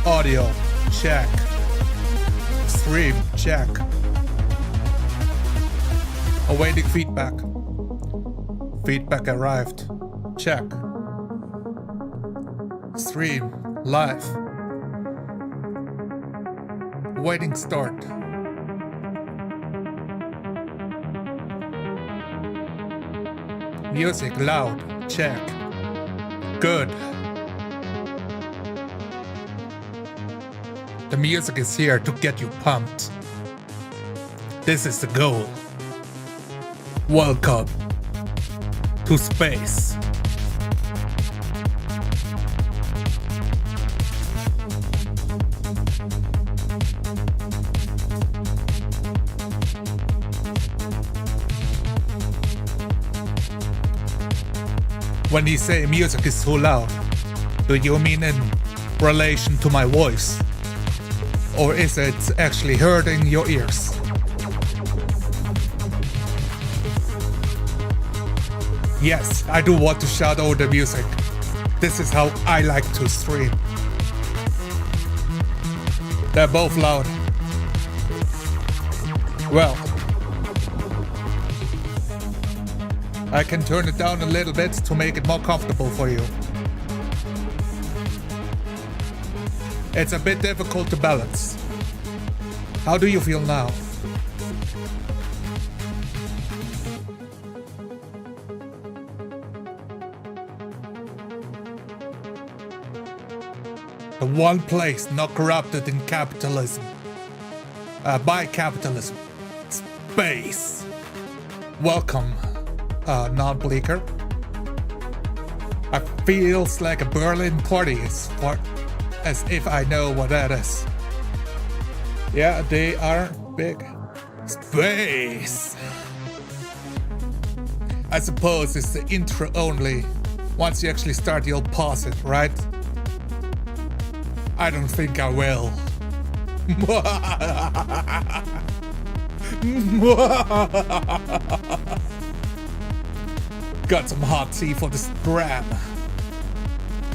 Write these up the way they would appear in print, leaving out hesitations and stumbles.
Audio, check. Stream, check. Awaiting feedback. Feedback arrived. Check. Stream, live. Awaiting start. Music loud, check. Good. The music is here to get you pumped. This is the goal. Welcome to space. When you say music is too loud, do you mean in relation to my voice? Or is it actually hurting your ears? Yes, I do want to shout over the music. This is how I like to stream. They're both loud. Well, I can turn it down a little bit to make it more comfortable for you. It's a bit difficult to balance. How do you feel now? The one place not corrupted in capitalism. By capitalism. Space. Welcome, non-bleaker. It feels like a Berlin party as if I know what that is. Yeah, they are big. Space. I suppose it's the intro only. Once you actually start, you'll pause it, right? I don't think I will. Got some hot tea for the scram.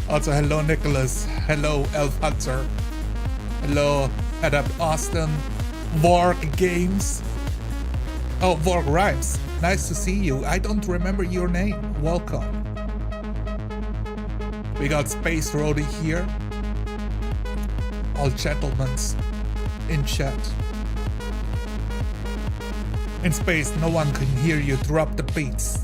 Also, hello Nicholas, hello Elf Hunter, hello Adapt Austin, Vorg Games. Oh, Vorg Rhymes, nice to see you. I don't remember your name, welcome. We got Space Roadie here. All gentlemen in chat. In space, no one can hear you drop the beats.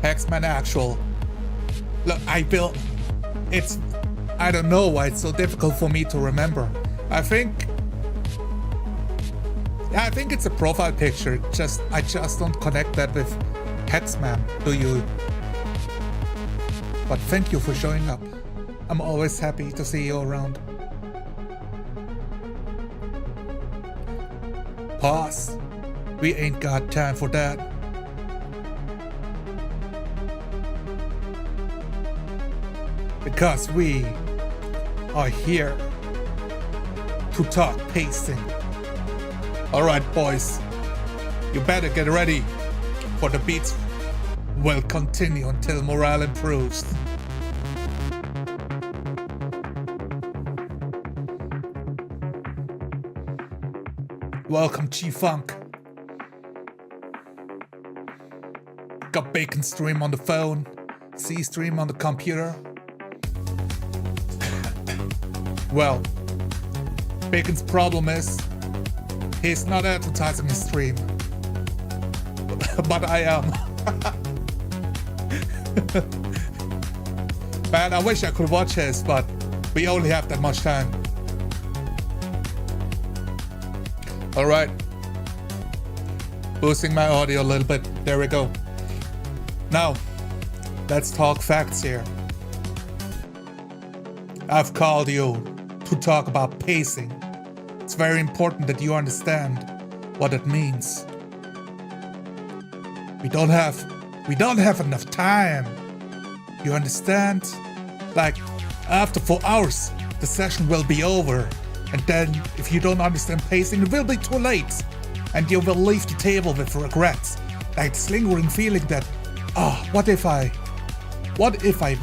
Hexman Actual. Look, I don't know why it's so difficult for me to remember. I think it's a profile picture. I just don't connect that with Hexman. Do you? But thank you for showing up. I'm always happy to see you around. Pause. We ain't got time for that. Because we are here to talk pacing. Alright boys, you better get ready, for the beats will continue until morale improves. Welcome G-Funk. Got Bacon stream on the phone, C stream on the computer. Well, Bacon's problem is he's not advertising his stream, but I am. Man, I wish I could watch his, but we only have that much time. Alright. Boosting my audio a little bit. There we go. Now, let's talk facts here. I've called you to talk about pacing. It's very important that you understand what it means. We don't have enough time. You understand? Like, after 4 hours, the session will be over. And then, if you don't understand pacing, it will be too late. and you will leave the table with regrets, like this lingering feeling that, what if I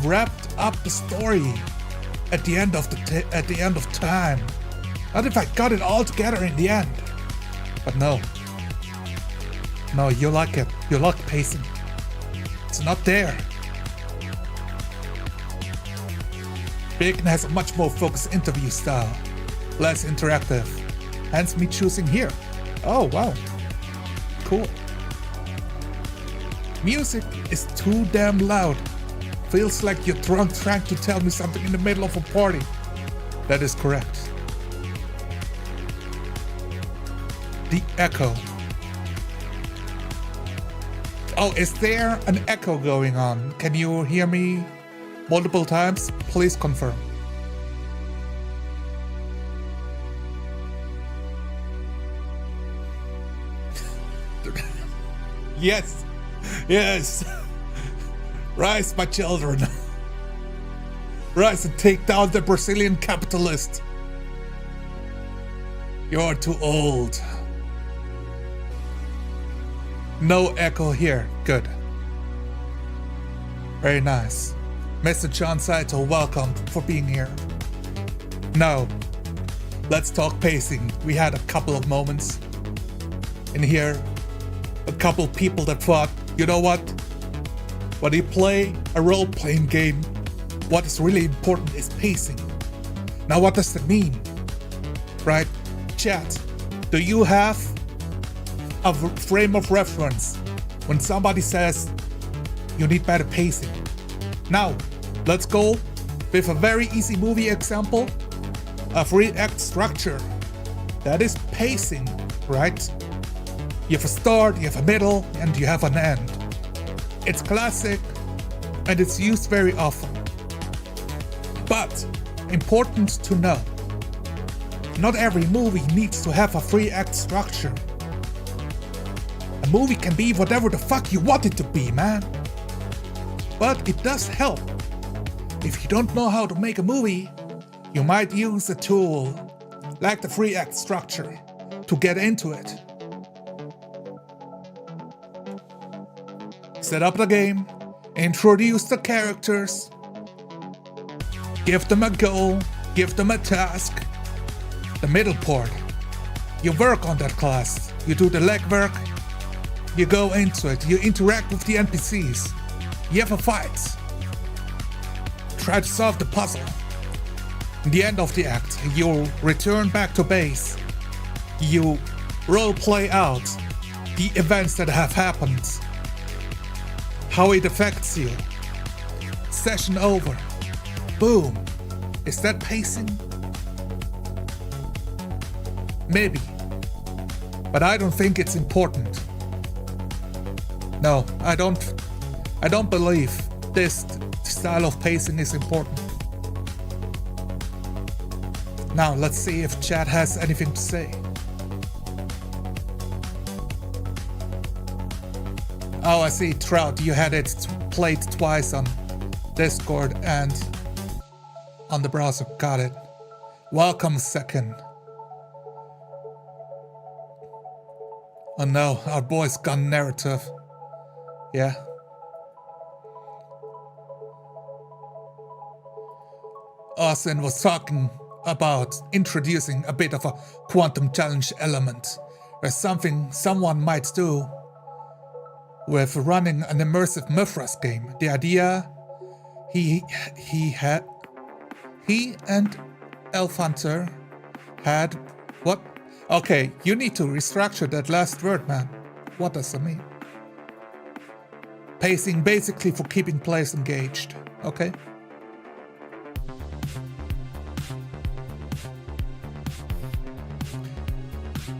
wrapped up the story at the end of time? What if I got it all together in the end? But no, you like it. You like pacing. It's not there. Bacon has a much more focused interview style, less interactive, hence me choosing here. Oh wow, cool. Music is too damn loud. Feels like you're drunk trying to tell me something in the middle of a party. That is correct. The echo. Oh, is there an echo going on? Can you hear me multiple times? Please confirm. Yes. Rise, my children. Rise and take down the Brazilian capitalist. You're too old. No echo here. Good. Very nice. Mr. John Saito, welcome for being here. Now, let's talk pacing. We had a couple of moments in here. A couple people that thought, you know what? When you play a role-playing game, what is really important is pacing. Now, what does that mean? Right? Chat, do you have a frame of reference when somebody says you need better pacing? Now, let's go with a very easy movie example. A 3-act structure. That is pacing, right? You have a start, you have a middle, and you have an end. It's classic, and it's used very often. But, important to know, not every movie needs to have a 3-act structure. A movie can be whatever the fuck you want it to be, man. But it does help. If you don't know how to make a movie, you might use a tool like the 3-act structure to get into it. Set up the game, introduce the characters, give them a goal, give them a task. The middle part, you work on that class, you do the legwork, you go into it, you interact with the NPCs, you have a fight, try to solve the puzzle. In the end of the act, you return back to base, you role-play out the events that have happened, how it affects you. Session over. Boom. Is that pacing? Maybe. But I don't think it's important. No, I don't believe this style of pacing is important. Now let's see if chat has anything to say. Oh, I see, Trout, you had it played twice on Discord and on the browser. Got it. Welcome, second. Oh no, our boy's gone narrative. Yeah. Austin was talking about introducing a bit of a quantum challenge element, or something someone might do with running an immersive Mythras game. The idea he and Elf Hunter had what? Okay, you need to restructure that last word, man. What does it mean? Pacing basically for keeping players engaged. Okay.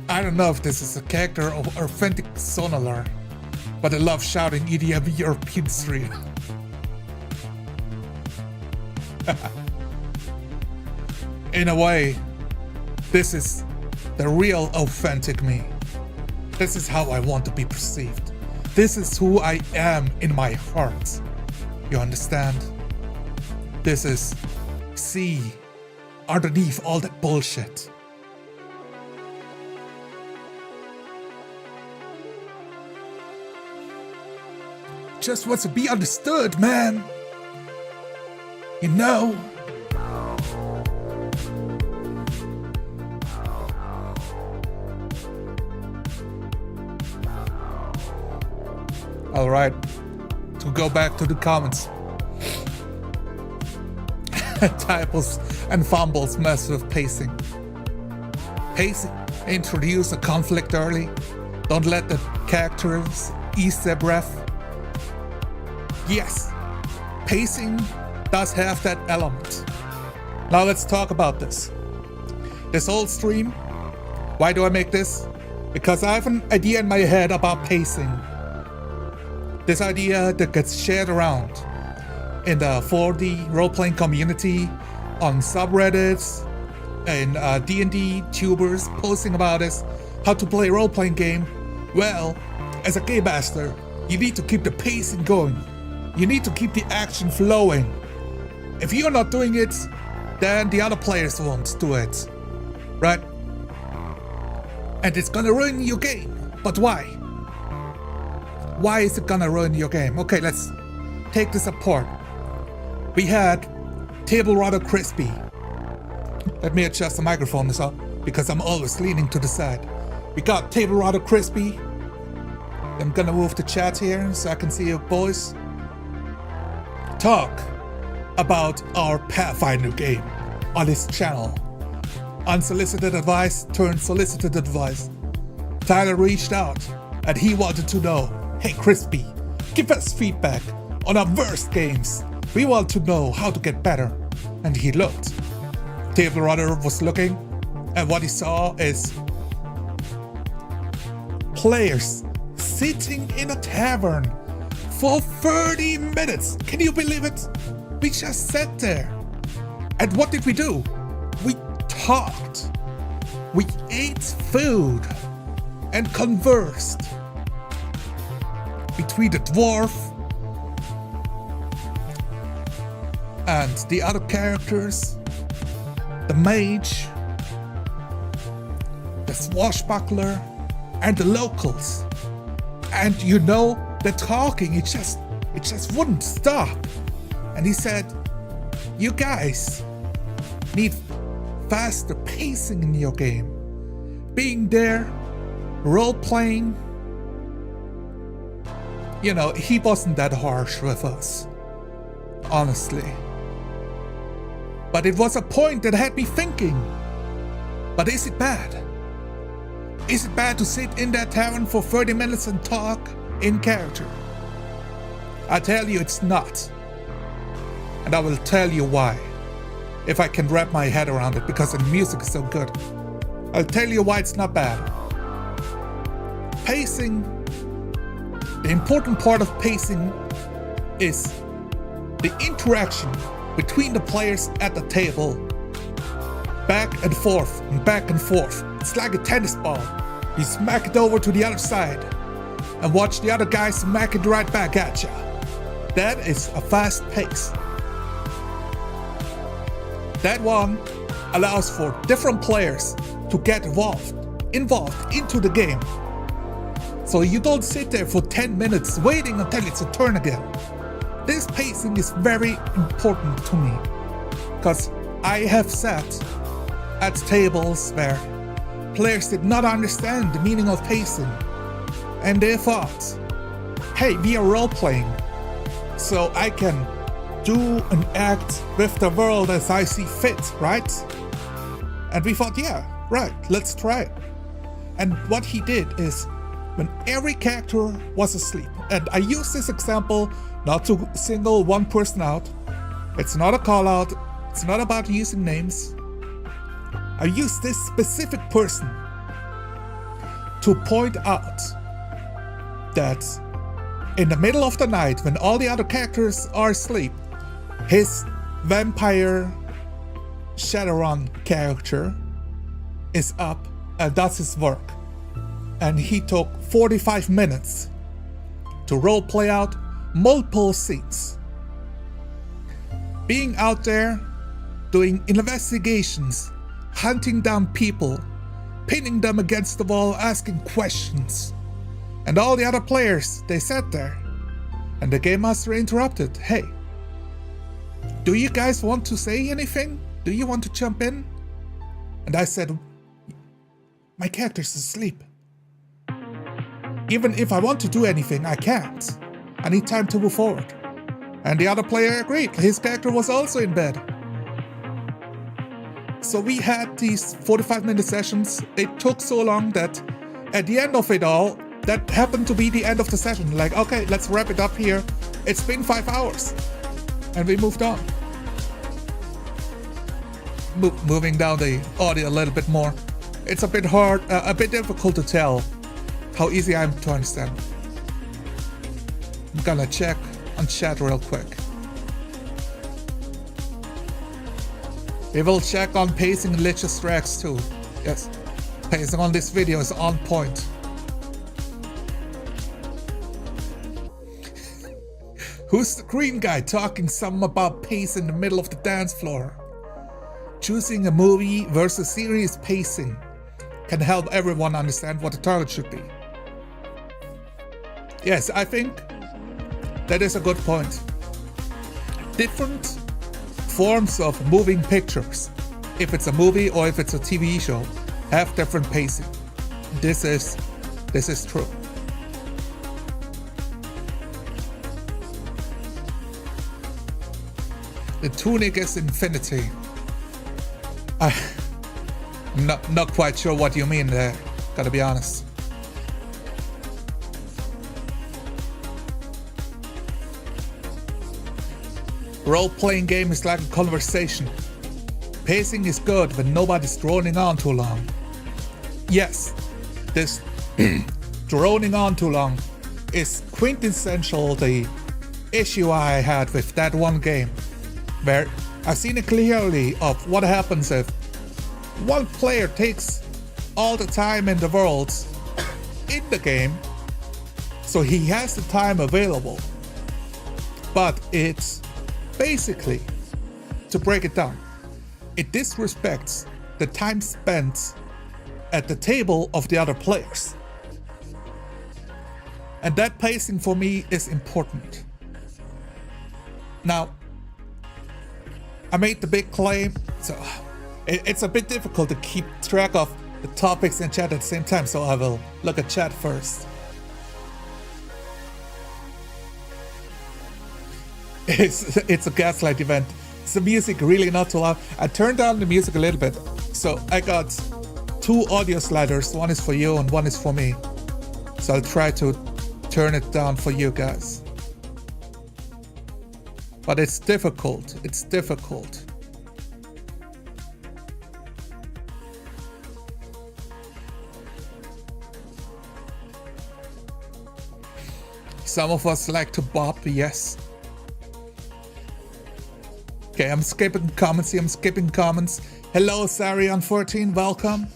I don't know if this is a character or authentic sonalar, but I love shouting EDM European stream. In a way, this is the real authentic me. This is how I want to be perceived. This is who I am in my heart. You understand? This is C underneath all that bullshit. just wants to be understood, man. You know? All right, to go back to the comments. Typos and fumbles mess with pacing. Pacing, introduce a conflict early. Don't let the characters ease their breath. Yes, pacing does have that element. Now let's talk about this. This whole stream, why do I make this? Because I have an idea in my head about pacing. This idea that gets shared around in the 4D role-playing community, on subreddits, and D&D tubers posting about this, how to play a role-playing game. Well, as a game master, you need to keep the pacing going. You need to keep the action flowing. If you're not doing it, then the other players won't do it, right? And it's gonna ruin your game. But why? Why is it gonna ruin your game? Okay, let's take this apart. We had Table Rather Crispy. Let me adjust the microphone this up because I'm always leaning to the side. We got Table Rather Crispy. I'm gonna move the chat here so I can see you boys. Talk about our Pathfinder game on this channel. Unsolicited advice turned solicited advice. Tyler reached out and he wanted to know, hey Crispy, give us feedback on our worst games. We want to know how to get better. And he looked. Table Runner was looking, and what he saw is players sitting in a tavern for 30 minutes. Can you believe it? We just sat there. And what did we do? We talked. We ate food and conversed. Between the dwarf and the other characters, the mage, the swashbuckler, and the locals. And you know, the talking, it just wouldn't stop. And he said, you guys need faster pacing in your game. Being there, role-playing. You know, he wasn't that harsh with us, honestly. But it was a point that had me thinking, but is it bad? Is it bad to sit in that tavern for 30 minutes and talk in character? I tell you it's not. And I will tell you why, if I can wrap my head around it, because the music is so good. I'll tell you why it's not bad. Pacing, the important part of pacing is the interaction between the players at the table. Back and forth and back and forth. It's like a tennis ball. You smack it over to the other side and watch the other guy smack it right back at you. That is a fast pace. That one allows for different players to get involved into the game. So you don't sit there for 10 minutes waiting until it's a turn again. This pacing is very important to me, because I have sat at tables where players did not understand the meaning of pacing, and they thought, hey, we are role-playing, so I can do an act with the world as I see fit, right? And we thought, yeah, right, let's try it. And what he did is, when every character was asleep, and I use this example not to single one person out, it's not a call out, it's not about using names. I use this specific person to point out that in the middle of the night, when all the other characters are asleep, his vampire Shadowrun character is up and does his work. And he took 45 minutes to roleplay out multiple scenes. Being out there, doing investigations, hunting down people, pinning them against the wall, asking questions. And all the other players, they sat there And the game master interrupted. Hey, do you guys want to say anything? Do you want to jump in? And I said, my character's asleep. Even if I want to do anything, I can't. I need time to move forward. And the other player agreed. His character was also in bed. So we had these 45-minute sessions. It took so long that at the end of it all, that happened to be the end of the session. Like, okay, let's wrap it up here. It's been 5 hours. And we moved on. Moving down the audio a little bit more. It's a bit hard, a bit difficult to tell how easy I am to understand. I'm gonna check on chat real quick. We will check on pacing and Lich's tracks too. Yes, pacing on this video is on point. Who's the green guy talking something about pace in the middle of the dance floor? Choosing a movie versus series pacing can help everyone understand what the target should be. Yes, I think that is a good point. Different forms of moving pictures, if it's a movie or if it's a TV show, have different pacing. This is true. The tunic is infinity. I'm not quite sure what you mean there, gotta be honest. Role-playing game is like a conversation. Pacing is good when nobody's droning on too long. Yes, this droning on too long is quintessential the issue I had with that one game, where I've seen it clearly of what happens if one player takes all the time in the world in the game, so he has the time available, but it's basically, to break it down, it disrespects the time spent at the table of the other players. And that pacing for me is important. Now, I made the big claim, so it's a bit difficult to keep track of the topics in chat at the same time, so I will look at chat first. It's a gaslight event. Is the music really not too loud? I turned down the music a little bit. So I got 2 audio sliders. One is for you and one is for me. So I'll try to turn it down for you guys. But it's difficult. It's difficult. Some of us like to bop, yes. Okay, I'm skipping comments here, Hello, Sarion14, welcome.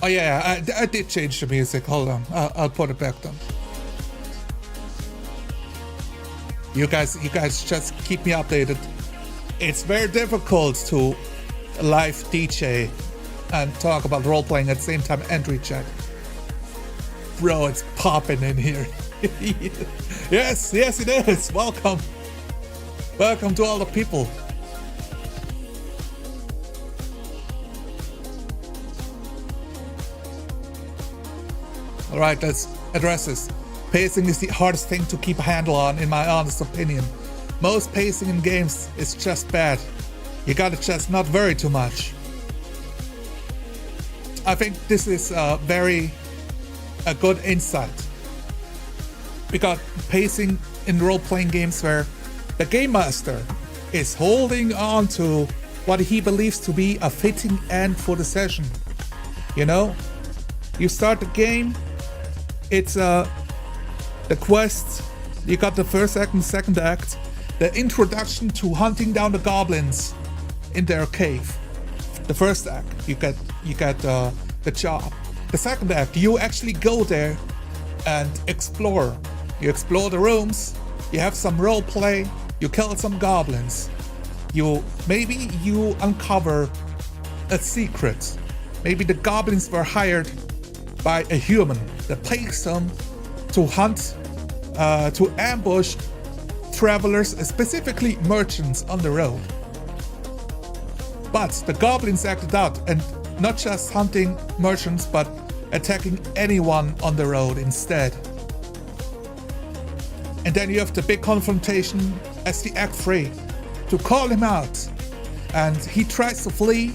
Oh yeah, I did change the music, hold on, I'll put it back down. You guys just keep me updated. It's very difficult to live DJ and talk about role-playing at the same time, entry check. Bro, it's popping in here. Yes, it is. Welcome. Welcome to all the people. All right, let's address this. Pacing is the hardest thing to keep a handle on, in my honest opinion. Most pacing in games is just bad. You gotta just not worry too much. I think this is a good insight. We got pacing in role-playing games where the game master is holding on to what he believes to be a fitting end for the session. You know, you start the game, it's the quest, you got the first act and second act, the introduction to hunting down the goblins in their cave. The first act, you get the job. The second act, you actually go there and explore. You explore the rooms, you have some role play, you kill some goblins. Maybe you uncover a secret. Maybe the goblins were hired by a human that pays them to hunt, to ambush travelers, specifically merchants on the road. But the goblins acted out, and not just hunting merchants, but attacking anyone on the road instead. And then you have the big confrontation as the Act 3 to call him out. And he tries to flee,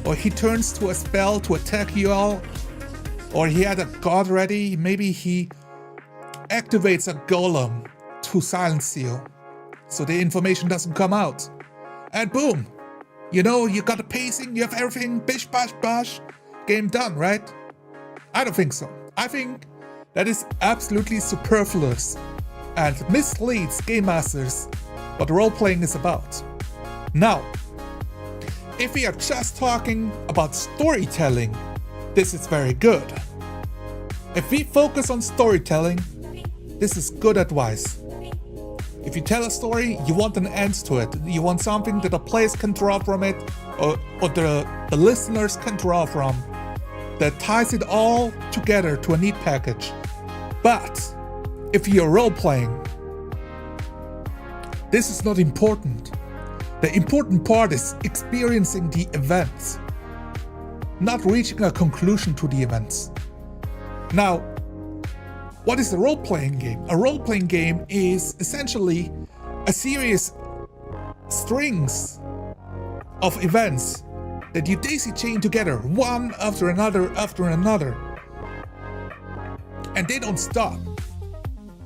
or he turns to a spell to attack you all, or he had a god ready. Maybe he activates a golem to silence you, so the information doesn't come out. And boom! You know, you got the pacing, you have everything, bish bash bash, game done, right? I don't think so. I think that is absolutely superfluous and misleads game masters what role-playing is about. Now, if we are just talking about storytelling, this is very good. If we focus on storytelling, this is good advice. If you tell a story, you want an end to it. You want something that the players can draw from it, or the listeners can draw from, that ties it all together to a neat package. But if you're role-playing, this is not important. The important part is experiencing the events, not reaching a conclusion to the events. Now, what is a role-playing game? A role-playing game is essentially a series strings of events that you daisy chain together, one after another after another. And they don't stop.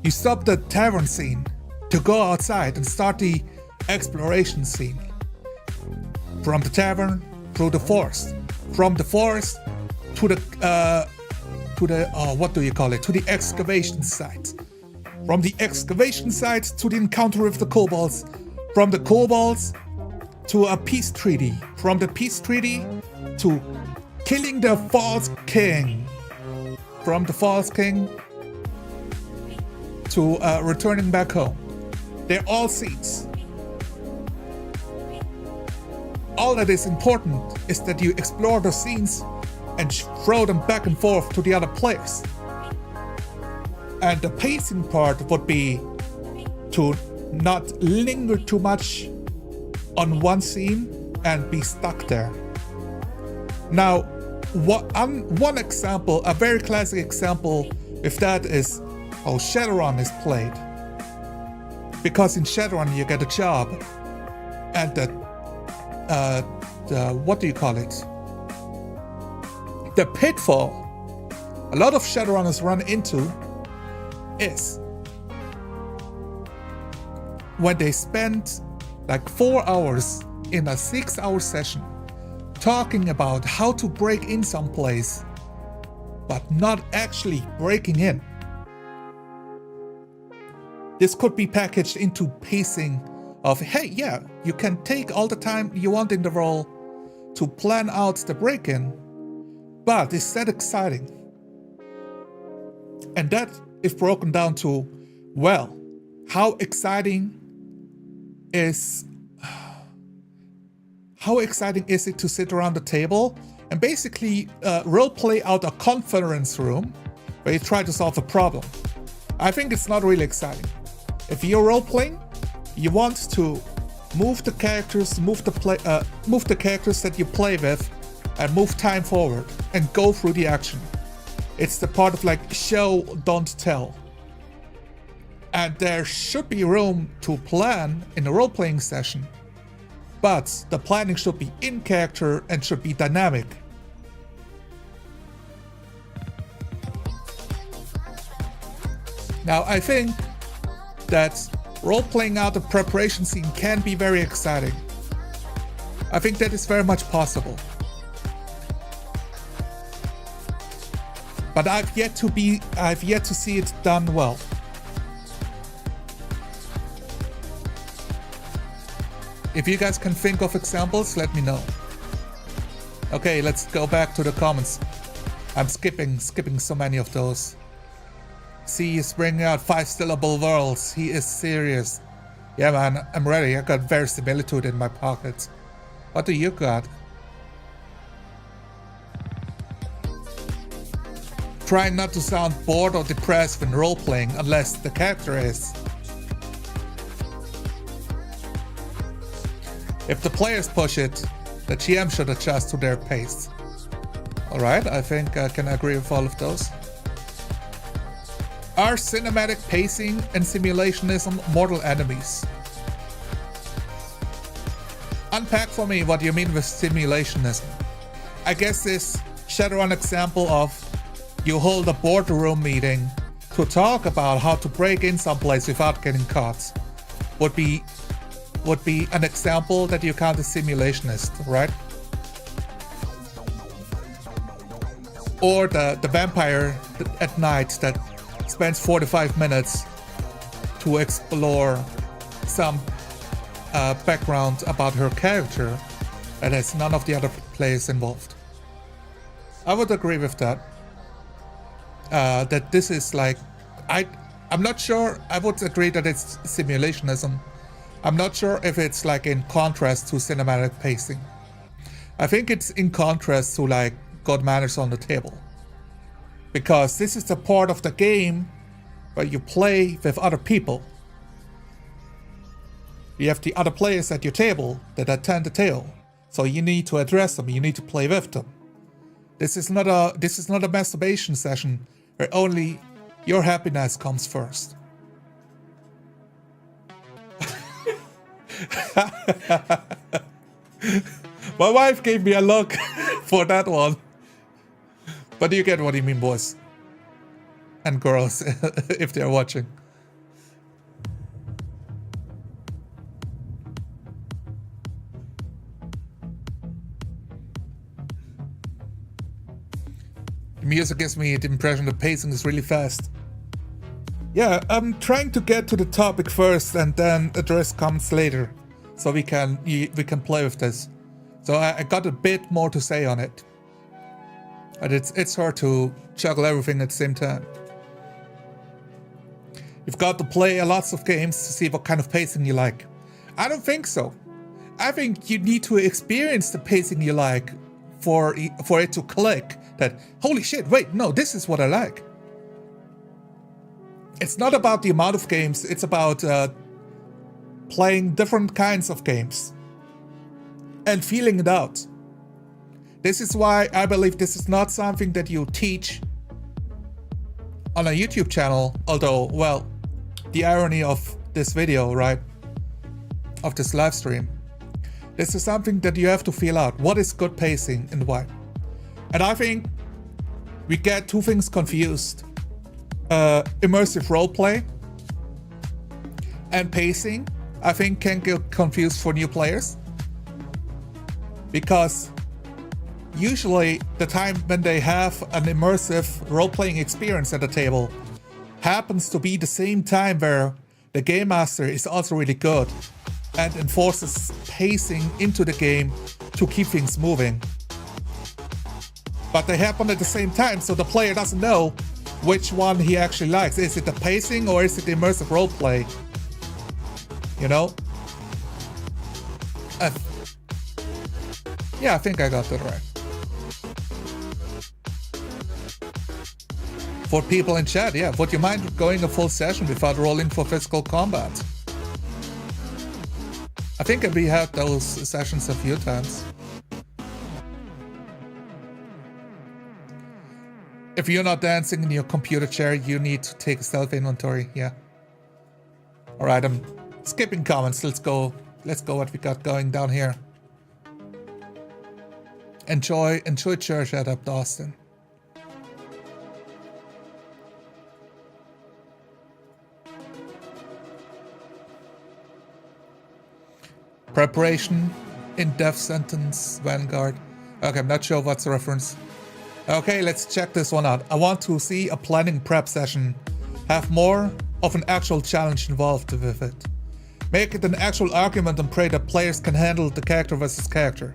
You stop the tavern scene to go outside and start the exploration scene. From the tavern through the forest. From the forest to the to the excavation site. From the excavation site to the encounter with the kobolds. From the kobolds to a peace treaty. From the peace treaty to killing the false king. From the false king to returning back home. They're all scenes. All that is important is that you explore the scenes and throw them back and forth to the other players. And the pacing part would be to not linger too much on one scene and be stuck there. Now, one example, a very classic example of that is how Shadowrun is played. Because in Shadowrun you get a job, and what do you call it? The pitfall a lot of Shadowrunners run into is when they spend like 4 hours in a 6-hour session talking about how to break in someplace, but not actually breaking in. This could be packaged into pacing of, hey, yeah, you can take all the time you want in the role to plan out the break-in, but is that exciting? And that is broken down to, well, how exciting is it to sit around the table and basically role-play out a conference room where you try to solve a problem? I think it's not really exciting. If you're role-playing, you want to move the characters, move the characters that you play with, and move time forward and go through the action. It's the part of like show, don't tell. And there should be room to plan in a role-playing session, but the planning should be in character and should be dynamic. Now, I think that role-playing out a preparation scene can be very exciting. I think that is very much possible. But I've yet to see it done well. If you guys can think of examples, let me know. Okay, let's go back to the comments. I'm skipping so many of those. See, he's bringing out 5-syllable worlds. He is serious. Yeah, man, I'm ready. I got verisimilitude in my pocket. What do you got? Try not to sound bored or depressed when role-playing, unless the character is. If the players push it, the GM should adjust to their pace. Alright, I think I can agree with all of those. Are cinematic pacing and simulationism mortal enemies? Unpack for me what you mean with simulationism. I guess this Shadowrun example of you hold a boardroom meeting to talk about how to break in someplace without getting caught would be an example that you count as simulationist, right? Or the vampire at night that spends 45 minutes to explore some background about her character that has none of the other players involved. I would agree with that. That this is like, I'm not sure. I would agree that it's simulationism. I'm not sure if it's like in contrast to cinematic pacing. I think it's in contrast to like God Manners on the Table. Because this is the part of the game where you play with other people. You have the other players at your table that attend the table. So you need to address them, you need to play with them. This is not a masturbation session where only your happiness comes first. My wife gave me a look for that one. But you get what you mean, boys. And girls, if they're watching. The music gives me the impression the pacing is really fast. Yeah, I'm trying to get to the topic first and then address comments later, so we can play with this. So I got a bit more to say on it, but it's hard to juggle everything at the same time. You've got to play lots of games to see what kind of pacing you like. I don't think so. I think you need to experience the pacing you like for it to click that, holy shit, wait, no, this is what I like. It's not about the amount of games, it's about playing different kinds of games and feeling it out. This is why I believe this is not something that you teach on a YouTube channel, although, well, the irony of this video, right, of this live stream, this is something that you have to feel out. What is good pacing and why? And I think we get two things confused. Immersive roleplay and pacing, I think, can get confused for new players. Because usually the time when they have an immersive role-playing experience at the table happens to be the same time where the game master is also really good and enforces pacing into the game to keep things moving. But they happen at the same time, so the player doesn't know which one he actually likes. Is it the pacing or is it the immersive roleplay? You know? Yeah, I think I got that right. For people in chat, yeah, would you mind going a full session without rolling for physical combat? I think we had those sessions a few times. If you're not dancing in your computer chair, you need to take a self-inventory, yeah. Alright, I'm skipping comments, let's go what we got going down here. Enjoy church at Up Austin. Preparation in death sentence, Vanguard. Okay, I'm not sure what's the reference. Okay, let's check this one out. I want to see a planning prep session. Have more of an actual challenge involved with it. Make it an actual argument and pray that players can handle the character versus character.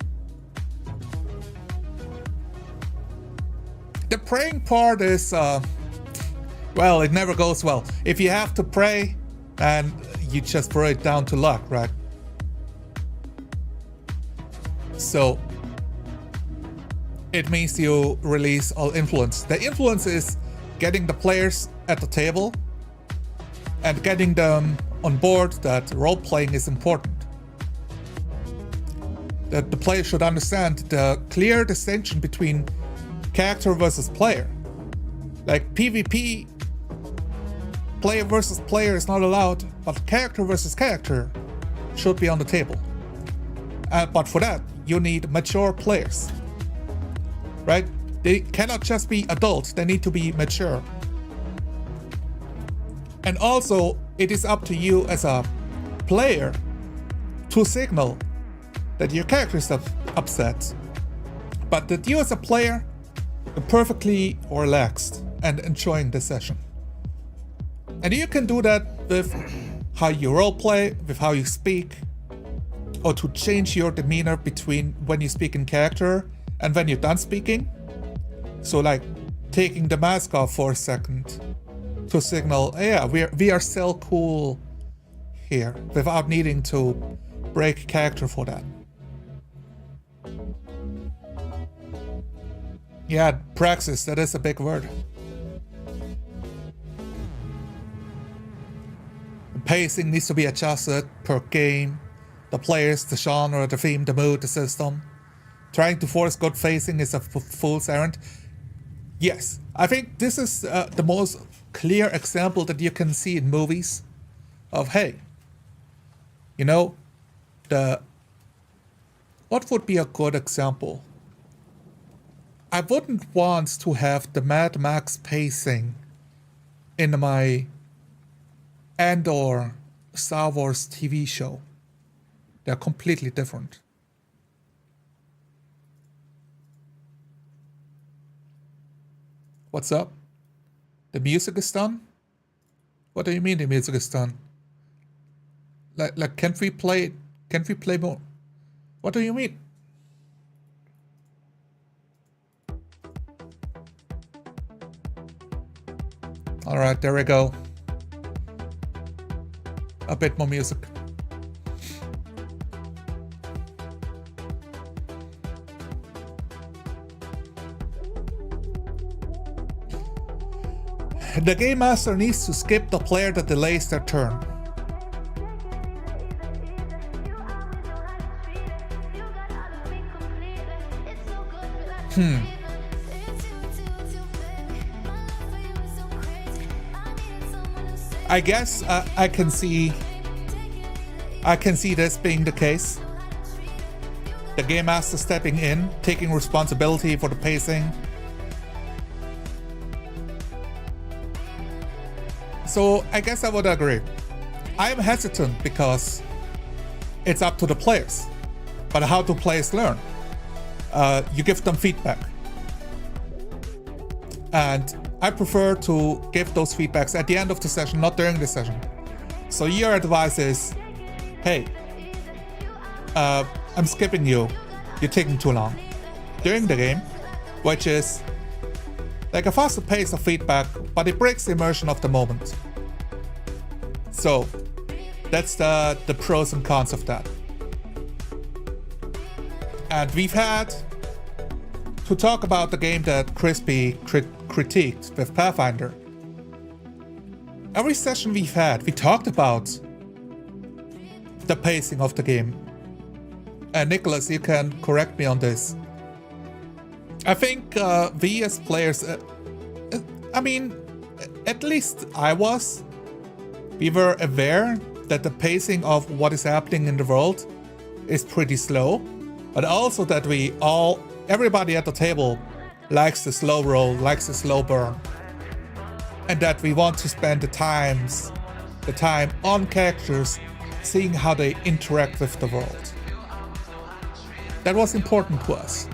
The praying part is, well, it never goes well. If you have to pray, and you just throw it down to luck, right? So it means you release all influence. The influence is getting the players at the table and getting them on board that role-playing is important. That the player should understand the clear distinction between character versus player. Like PvP, player versus player is not allowed, but character versus character should be on the table. But for that, you need mature players, right? They cannot just be adults, they need to be mature. And also, it is up to you as a player to signal that your character is upset, but that you as a player are perfectly relaxed and enjoying the session. And you can do that with how you roleplay, with how you speak, or to change your demeanor between when you speak in character and when you're done speaking. So like taking the mask off for a second to signal, yeah, we are still cool here, without needing to break character for that. Yeah, praxis, that is a big word. The pacing needs to be adjusted per game. The players, the genre, the theme, the mood, the system. Trying to force good pacing is a fool's errand. Yes, I think this is the most clear example that you can see in movies of, hey, you know, what would be a good example? I wouldn't want to have the Mad Max pacing in my Andor Star Wars TV show. They're completely different. What's up? The music is done? What do you mean the music is done? Like can't we play more? What do you mean? All right, there we go. A bit more music. The game master needs to skip the player that delays their turn. I guess I can see this being the case. The game master stepping in, taking responsibility for the pacing. So I guess I would agree. I'm hesitant because it's up to the players. But how do players learn? You give them feedback. And I prefer to give those feedbacks at the end of the session, not during the session. So your advice is, hey, I'm skipping you. You're taking too long. During the game, which is like a faster pace of feedback, but it breaks the immersion of the moment. So that's the pros and cons of that. And we've had to talk about the game that Crispy critiqued with Pathfinder. Every session we've had, we talked about the pacing of the game. And Nicholas, you can correct me on this. I think we as players, I mean, at least I was, we were aware that the pacing of what is happening in the world is pretty slow, but also that everybody at the table likes the slow roll, likes the slow burn, and that we want to spend the time on characters, seeing how they interact with the world. That was important to us.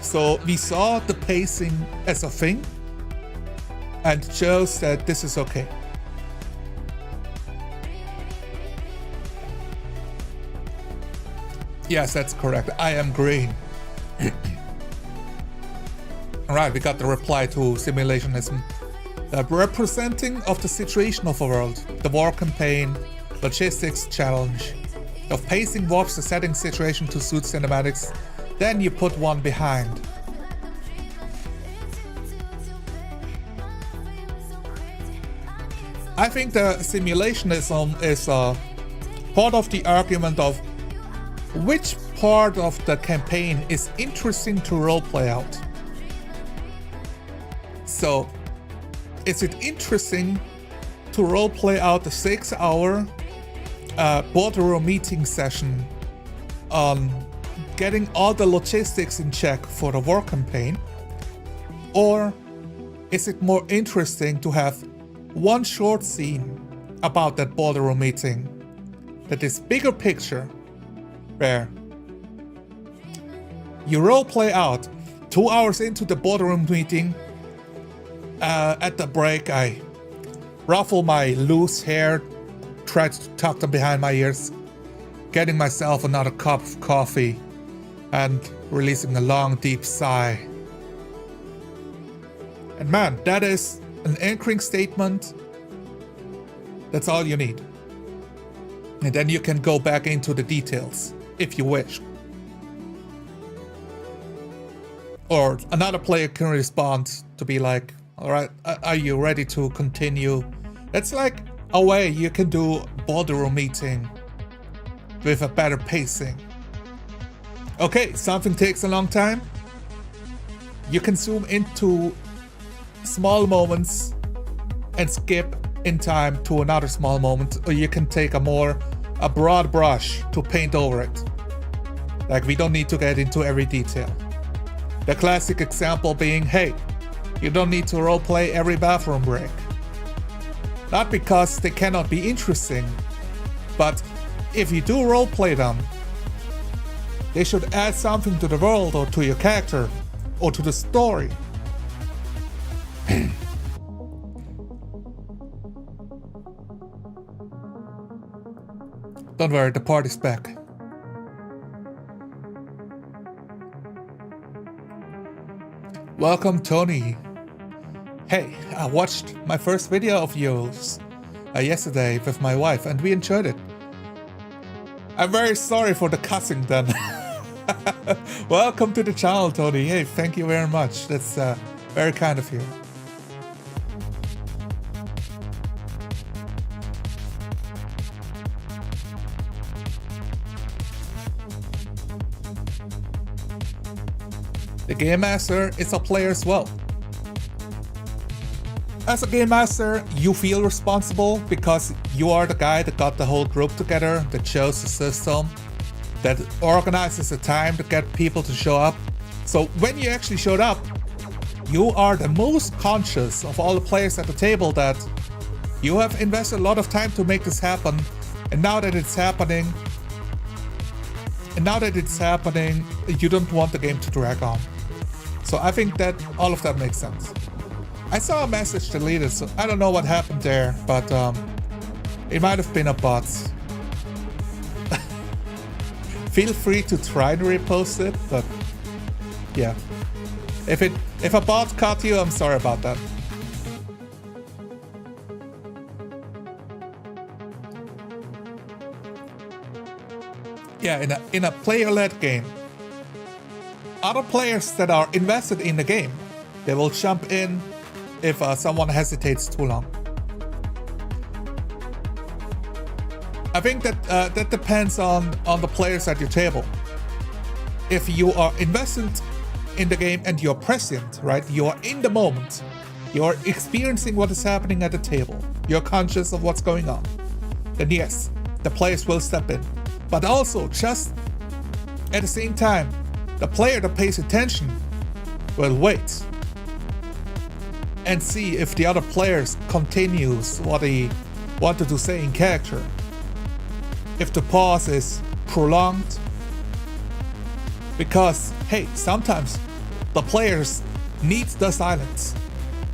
So we saw the pacing as a thing and chose that this is okay. Yes, that's correct. I am green. Alright, we got the reply to simulationism. The representing of the situation of a world, the war campaign, logistics challenge, of pacing warps the setting situation to suit cinematics, then you put one behind. I think the simulationism is part of the argument of which part of the campaign is interesting to roleplay out. So, is it interesting to roleplay out the 6-hour boardroom meeting session on getting all the logistics in check for the war campaign? Or is it more interesting to have one short scene about that boardroom meeting, that is bigger picture, where you roleplay out 2 hours into the boardroom meeting? At the break, I ruffle my loose hair, try to tuck them behind my ears, getting myself another cup of coffee, and releasing a long, deep sigh. And man, that is an anchoring statement. That's all you need. And then you can go back into the details, if you wish. Or another player can respond to be like, alright, are you ready to continue? It's like a way you can do boardroom meeting with a better pacing. Okay, something takes a long time. You can zoom into small moments and skip in time to another small moment, or you can take a broad brush to paint over it. Like, we don't need to get into every detail. The classic example being, hey, you don't need to roleplay every bathroom break. Not because they cannot be interesting, but if you do roleplay them, they should add something to the world or to your character or to the story. Don't worry, the party's back. Welcome, Tony. Hey, I watched my first video of yours yesterday with my wife and we enjoyed it. I'm very sorry for the cussing then. Welcome to the channel, Tony. Hey, thank you very much. That's very kind of you. The Game Master is a player as well. As a Game Master, you feel responsible because you are the guy that got the whole group together, that chose the system, that organizes the time to get people to show up. So when you actually showed up, you are the most conscious of all the players at the table that you have invested a lot of time to make this happen, and now that it's happening, you don't want the game to drag on. So I think that all of that makes sense. I saw a message deleted, so I don't know what happened there, but it might have been a bot. Feel free to try to repost it, but yeah. If a bot caught you, I'm sorry about that. Yeah, in a player-led game, other players that are invested in the game, they will jump in if someone hesitates too long. I think that that depends on the players at your table. If you are invested in the game and you're present, right? You are in the moment. You're experiencing what is happening at the table. You're conscious of what's going on. Then yes, the players will step in. But also, just at the same time, the player that pays attention will wait and see if the other players continues what he wanted to say in character. If the pause is prolonged. Because, hey, sometimes the players need the silence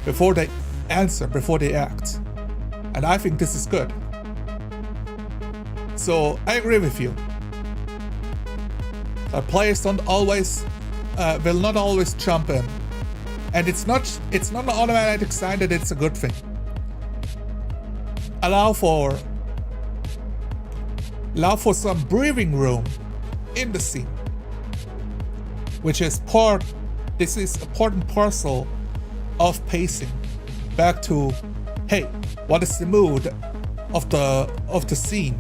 before they answer, before they act. And I think this is good. So I agree with you. Players don't always, will not always jump in. And it's not an automatic sign that it's a good thing. Allow for some breathing room in the scene. This is a part and parcel of pacing. Back to hey, what is the mood of the scene?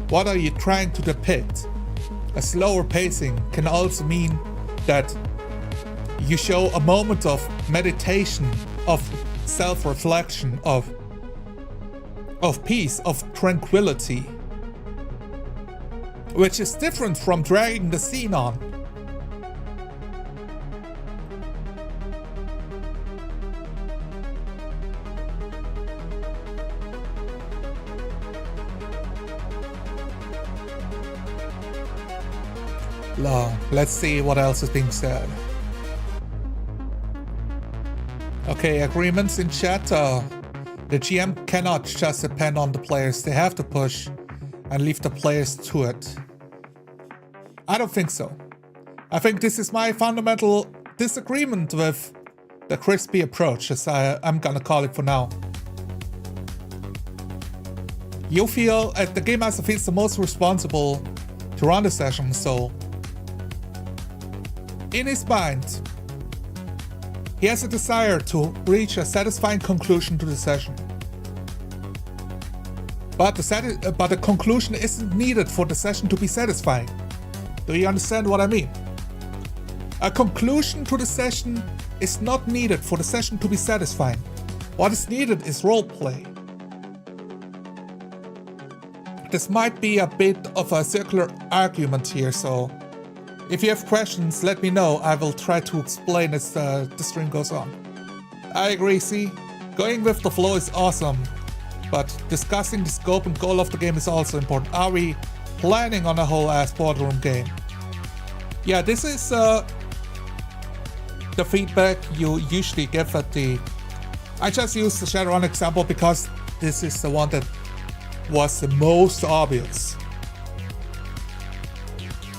What are you trying to depict? A slower pacing can also mean that you show a moment of meditation, of self-reflection, of peace, of tranquility, which is different from dragging the scene on. Let's see what else is being said. Okay, agreements in chat. The GM cannot just depend on the players. They have to push and leave the players to it. I don't think so. I think this is my fundamental disagreement with the crispy approach, as I'm gonna call it for now. You feel, the Game Master feels the most responsible to run the session, so in his mind, he has a desire to reach a satisfying conclusion to the session. But the conclusion isn't needed for the session to be satisfying. Do you understand what I mean? A conclusion to the session is not needed for the session to be satisfying. What is needed is roleplay. This might be a bit of a circular argument here, so if you have questions, let me know. I will try to explain as the stream goes on. I agree, see? Going with the flow is awesome, but discussing the scope and goal of the game is also important. Are we planning on a whole ass boardroom game? Yeah, this is the feedback you usually give at the... I just used the Shadowrun example because this is the one that was the most obvious.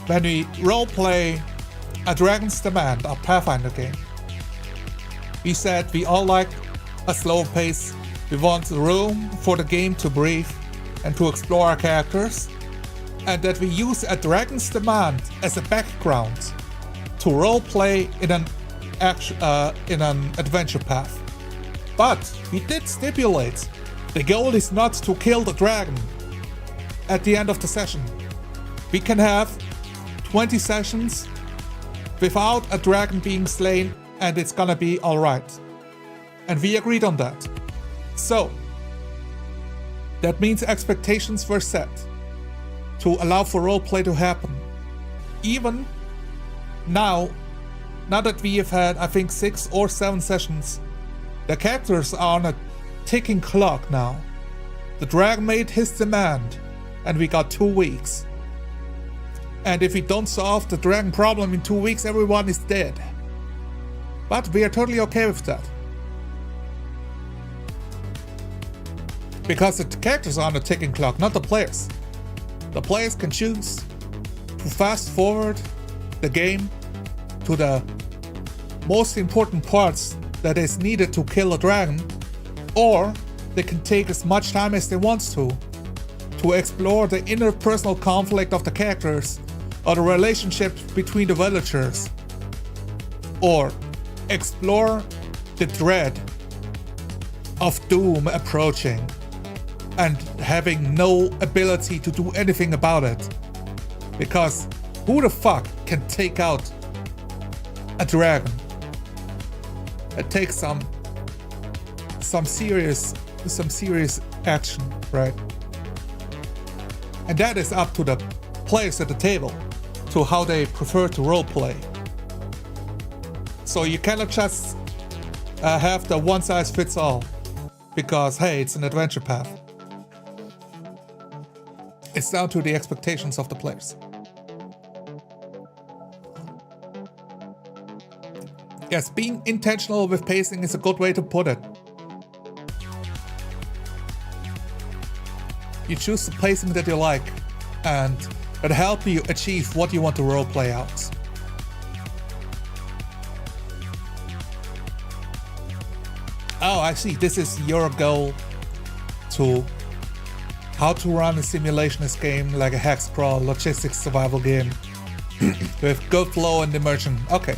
When we roleplay a Dragon's Demand, a Pathfinder game, we said we all like a slow pace. We want room for the game to breathe and to explore our characters, and that we use a Dragon's Demand as a background to roleplay in an adventure path. But we did stipulate the goal is not to kill the dragon at the end of the session. We can have 20 sessions without a dragon being slain, and it's gonna be alright. And we agreed on that. So, that means expectations were set to allow for roleplay to happen. Even now that we have had, I think, 6 or 7 sessions, the characters are on a ticking clock now. The dragon made his demand, and we got 2 weeks. And if we don't solve the dragon problem in 2 weeks, everyone is dead. But we are totally okay with that. Because the characters are on a ticking clock, not the players. The players can choose to fast forward the game to the most important parts that is needed to kill a dragon, or they can take as much time as they want to explore the interpersonal conflict of the characters, or the relationships between the villagers, or explore the dread of doom approaching and having no ability to do anything about it. Because who the fuck can take out a dragon? It takes some serious action, right? And that is up to the players at the table, to how they prefer to roleplay. So you cannot just have the one size fits all, because hey, it's an adventure path. It's down to the expectations of the players. Yes, being intentional with pacing is a good way to put it. You choose the pacing that you like, and that help you achieve what you want to roleplay out. Oh, I see. This is your goal to how to run a simulationist game like a hex crawl, logistics survival game with good flow and immersion. Okay.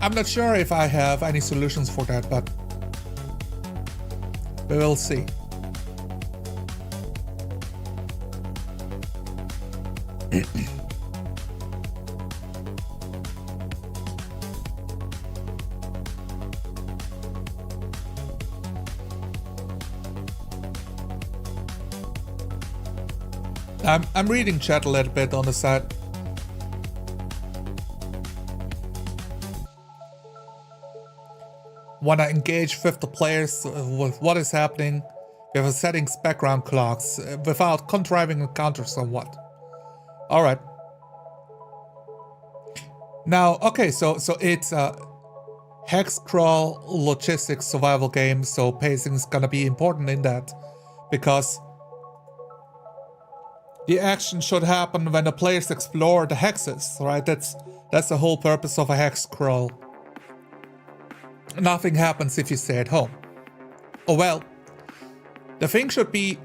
I'm not sure if I have any solutions for that, but we will see. I'm reading chat a little bit on the side. Want to engage with the players with what is happening with the settings background clocks without contriving encounters or what. Alright. Now, okay, so it's a hex crawl logistics survival game, so pacing is gonna be important in that because the action should happen when the players explore the hexes, right? That's the whole purpose of a hex crawl. Nothing happens if you stay at home. Oh well, the thing should be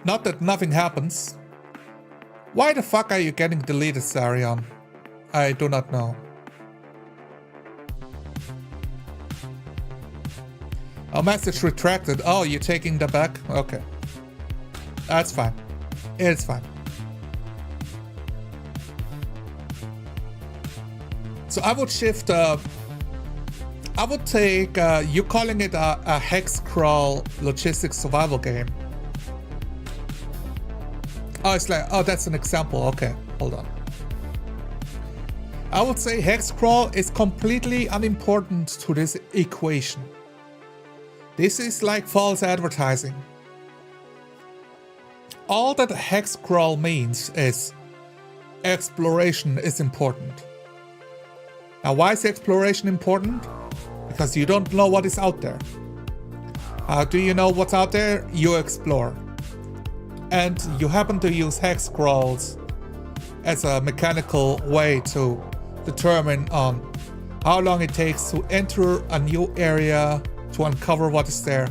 not that nothing happens. Why the fuck are you getting deleted, Sarion? I do not know. A message retracted. Oh, you're taking that back? Okay. That's fine. It's fine. So I would shift, I would take, you calling it a hex crawl logistics survival game. Oh, it's like, oh, that's an example. Okay, hold on. I would say hex crawl is completely unimportant to this equation. This is like false advertising. All that a hex crawl means is exploration is important. Now, why is exploration important? Because you don't know what is out there. How do you know what's out there? You explore. And you happen to use hex crawls as a mechanical way to determine on how long it takes to enter a new area, to uncover what is there,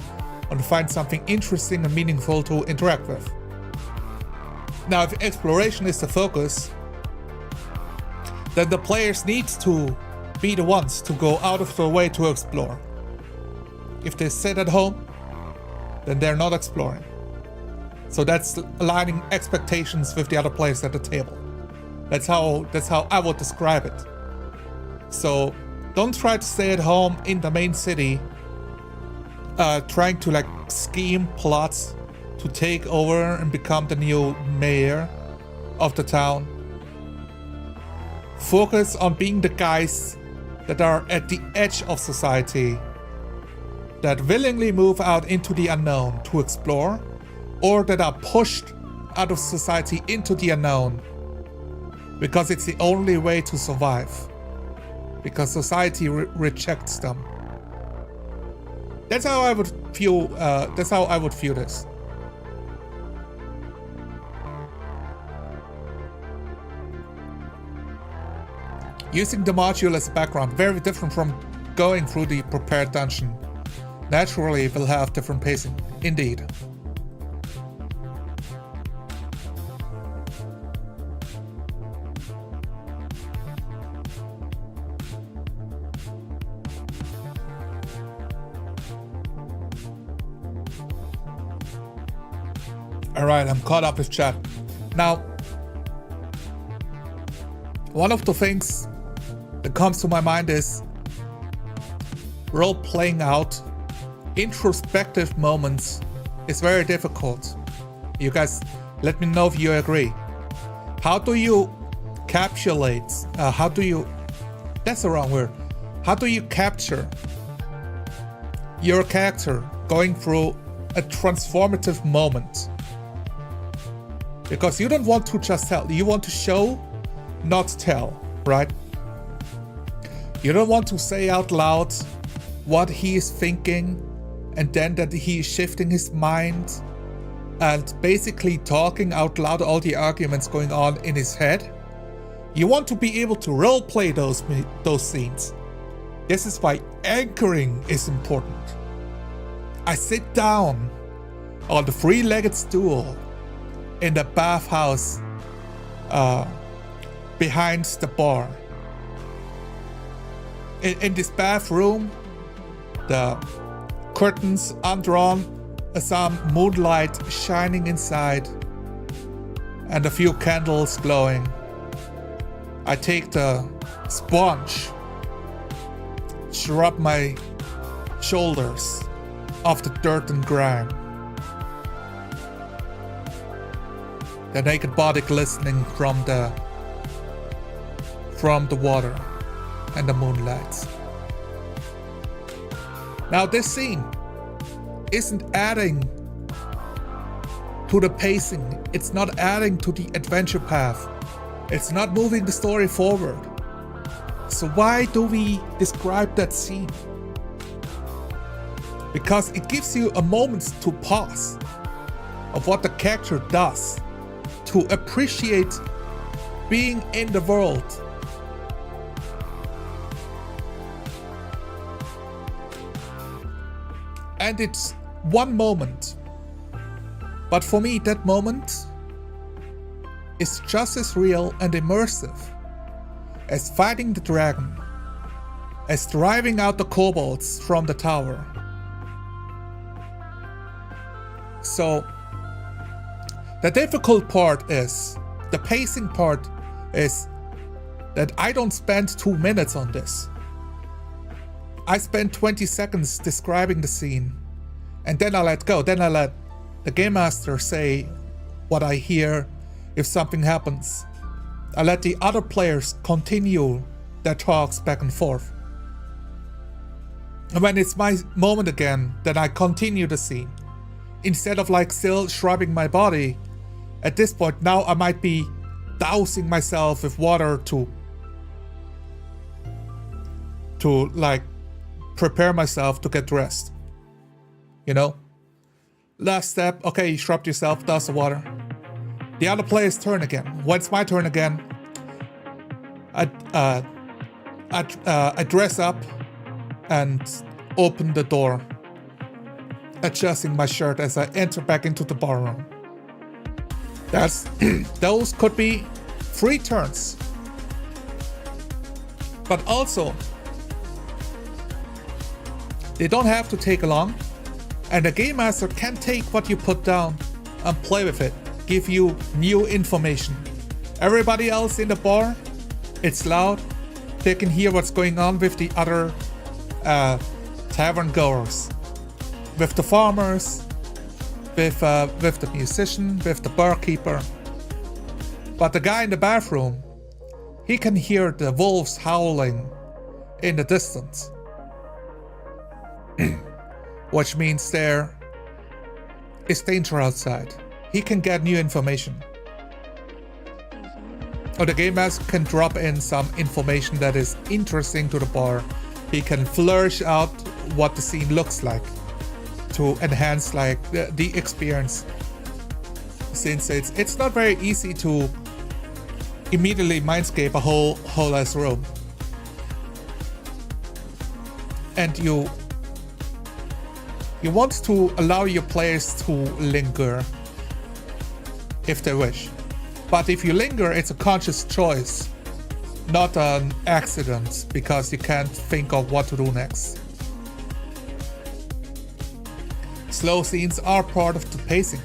and to find something interesting and meaningful to interact with. Now, if exploration is the focus, then the players need to be the ones to go out of their way to explore. If they sit at home, then they're not exploring. So that's aligning expectations with the other players at the table. That's how I would describe it. So don't try to stay at home in the main city, trying to like scheme plots to take over and become the new mayor of the town. Focus on being the guys that are at the edge of society, that willingly move out into the unknown to explore, or that are pushed out of society into the unknown because it's the only way to survive, because society rejects them. That's how I would view. That's how I would view this. Using the module as a background, very different from going through the prepared dungeon. Naturally, it will have different pacing. Indeed. Alright, I'm caught up with chat. Now, one of the things that comes to my mind is role-playing out introspective moments is very difficult. You guys, let me know if you agree. How do you capsulate, that's the wrong word. How do you capture your character going through a transformative moment? Because you don't want to just tell, you want to show, not tell, right? You don't want to say out loud what he is thinking and then that he is shifting his mind and basically talking out loud all the arguments going on in his head. You want to be able to roleplay those scenes. This is why anchoring is important. I sit down on the three-legged stool in the bathhouse behind the bar. in this bathroom, the curtains undrawn, some moonlight shining inside, and a few candles glowing. I take the sponge, scrub my shoulders off the dirt and grime. The naked body glistening from the water and the moonlight. Now this scene isn't adding to the pacing, it's not adding to the adventure path, it's not moving the story forward. So why do we describe that scene? Because it gives you a moment to pause of what the character does, to appreciate being in the world. And it's one moment, but for me that moment is just as real and immersive as fighting the dragon, as driving out the kobolds from the tower. So the difficult part is, the pacing part is that I don't spend 2 minutes on this. I spend 20 seconds describing the scene, and then I let go. Then I let the game master say what I hear if something happens. I let the other players continue their talks back and forth. And when it's my moment again, then I continue the scene. Instead of like still shrubbing my body, at this point now I might be dousing myself with water to like prepare myself to get dressed. You know? Last step, okay, you shrubbed yourself, douse the water. The other player's turn again. When it's my turn again, I dress up and open the door, adjusting my shirt as I enter back into the barroom. Those could be 3 turns. But also, they don't have to take long, and the game master can take what you put down and play with it, give you new information. Everybody else in the bar, it's loud, they can hear what's going on with the other tavern goers, with the farmers, with the musician, with the barkeeper. But the guy in the bathroom, he can hear the wolves howling in the distance. Which means there is danger outside. He can get new information. Or the game master can drop in some information that is interesting to the bar. He can flourish out what the scene looks like to enhance like the experience. Since it's not very easy to immediately mindscape a whole ass room. And you want to allow your players to linger if they wish. But if you linger, it's a conscious choice, not an accident, because you can't think of what to do next. Slow scenes are part of the pacing.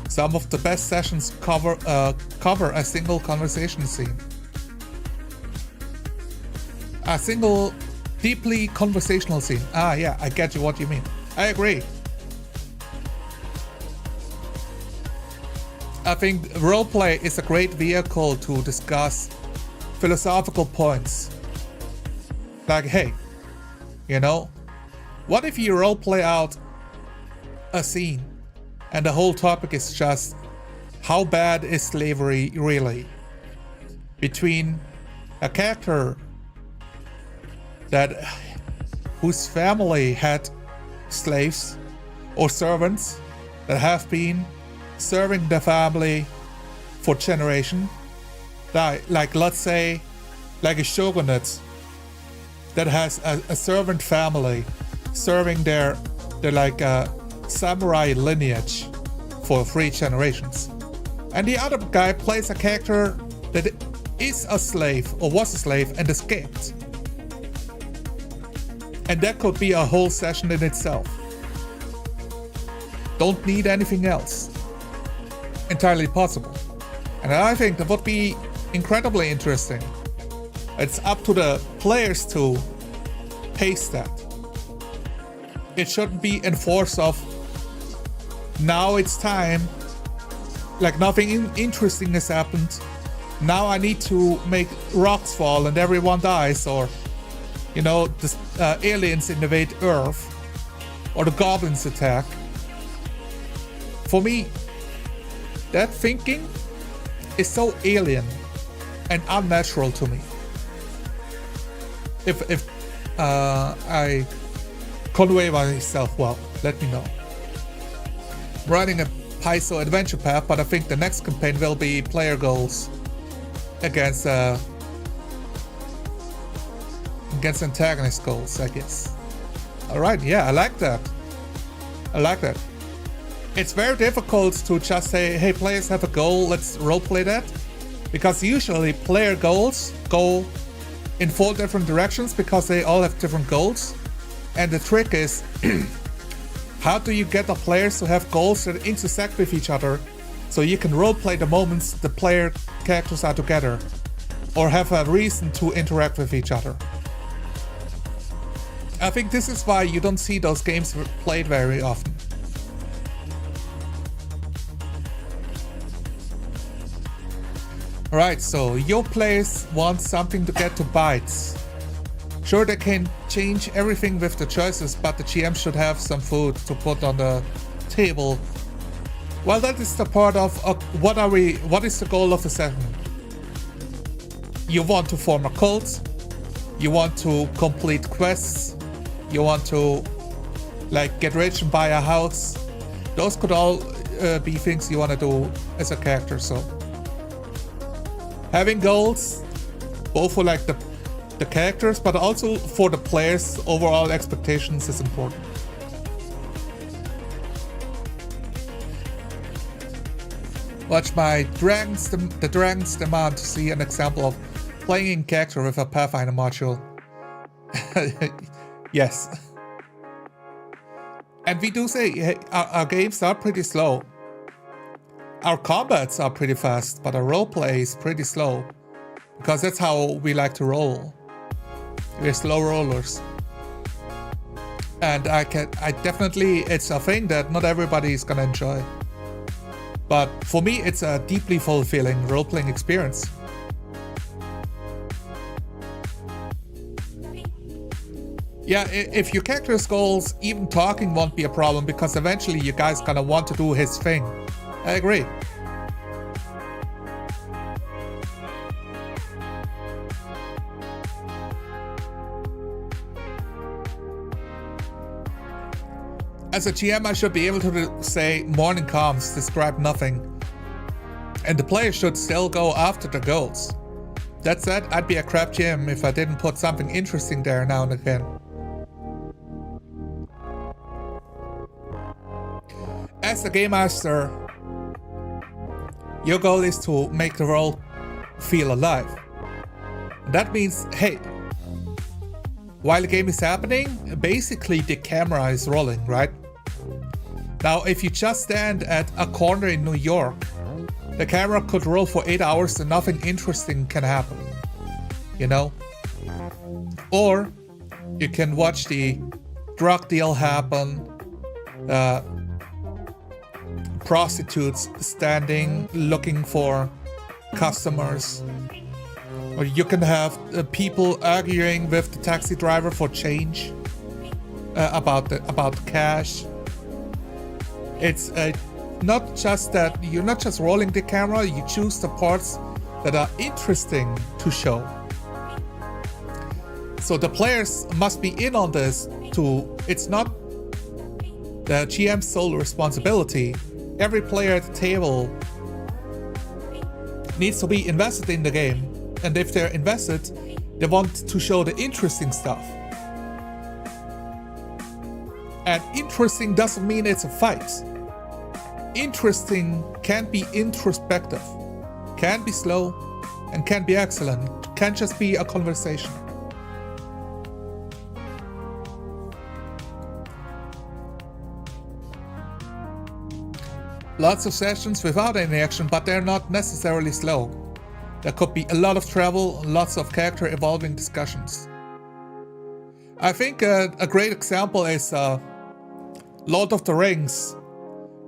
Some of the best sessions cover a single conversation scene. A single deeply conversational scene. Ah yeah, I get you what you mean. I agree. I think roleplay is a great vehicle to discuss philosophical points. Like, hey, you know, what if you roleplay out a scene and the whole topic is just how bad is slavery really? Between a character whose family had slaves or servants that have been serving the family for generation, like let's say like a shogunate that has a servant family serving their like samurai lineage for 3 generations, and the other guy plays a character that is a slave or was a slave and escaped. And that could be a whole session in itself. Don't need anything else. Entirely possible. And I think that would be incredibly interesting. It's up to the players to pace that. It shouldn't be enforced of, now it's time, like nothing interesting has happened. Now I need to make rocks fall and everyone dies, or you know, the aliens invade Earth, or the goblins attack. For me, that thinking is so alien and unnatural to me. If I convey myself well, let me know. Running a Paizo adventure path, but I think the next campaign will be player goals against antagonist goals, I guess. Alright, yeah, I like that. I like that. It's very difficult to just say, hey, players have a goal, let's roleplay that. Because usually player goals go in 4 different directions because they all have different goals. And the trick is, how do you get the players to have goals that intersect with each other so you can roleplay the moments the player characters are together, or have a reason to interact with each other. I think this is why you don't see those games played very often. Alright, so your players want something to get to bites. Sure, they can change everything with the choices, but the GM should have some food to put on the table. Well, that is the part of what is the goal of the session? You want to form a cult, you want to complete quests, you want to like get rich and buy a house. Those could all be things you want to do as a character. So having goals, both for like the characters, but also for the players' overall expectations, is important. Watch my the Dragon's Demand to see an example of playing in character with a Pathfinder module. Yes. And we do say, hey, our games are pretty slow. Our combats are pretty fast, but our roleplay is pretty slow. Because that's how we like to roll. We're slow rollers. And I definitely, it's a thing that not everybody is gonna enjoy. But for me, it's a deeply fulfilling role-playing experience. Yeah, if your character's goals, even talking won't be a problem, because eventually you guys gonna want to do his thing. I agree. As a GM, I should be able to say morning comms, describe nothing. And the player should still go after the goals. That said, I'd be a crap GM if I didn't put something interesting there now and again. As a game master, your goal is to make the world feel alive. That means, hey, while the game is happening, basically the camera is rolling, right? Now, if you just stand at a corner in New York, the camera could roll for 8 hours and nothing interesting can happen, you know? Or you can watch the drug deal happen, prostitutes standing looking for customers, or you can have people arguing with the taxi driver for change, about the cash. It's not just that you're not just rolling the camera, you choose the parts that are interesting to show. So the players must be in on this too. It's not the GM's sole responsibility. Every player at the table needs to be invested in the game. And if they're invested, they want to show the interesting stuff. And interesting doesn't mean it's a fight. Interesting can be introspective, can be slow, and can be excellent. Can just be a conversation. lots of sessions without any action, but they're not necessarily slow. There could be a lot of travel, lots of character evolving discussions. I think a great example is Lord of the Rings,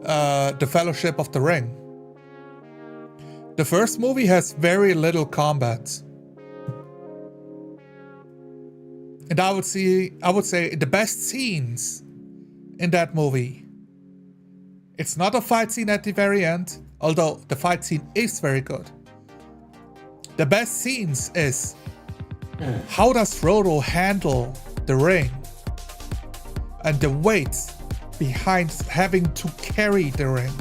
The Fellowship of the Ring. The first movie has very little combat. And I would say the best scenes in that movie. It's not a fight scene at the very end, although the fight scene is very good. The best scenes is how does Frodo handle the ring and the weight behind having to carry the ring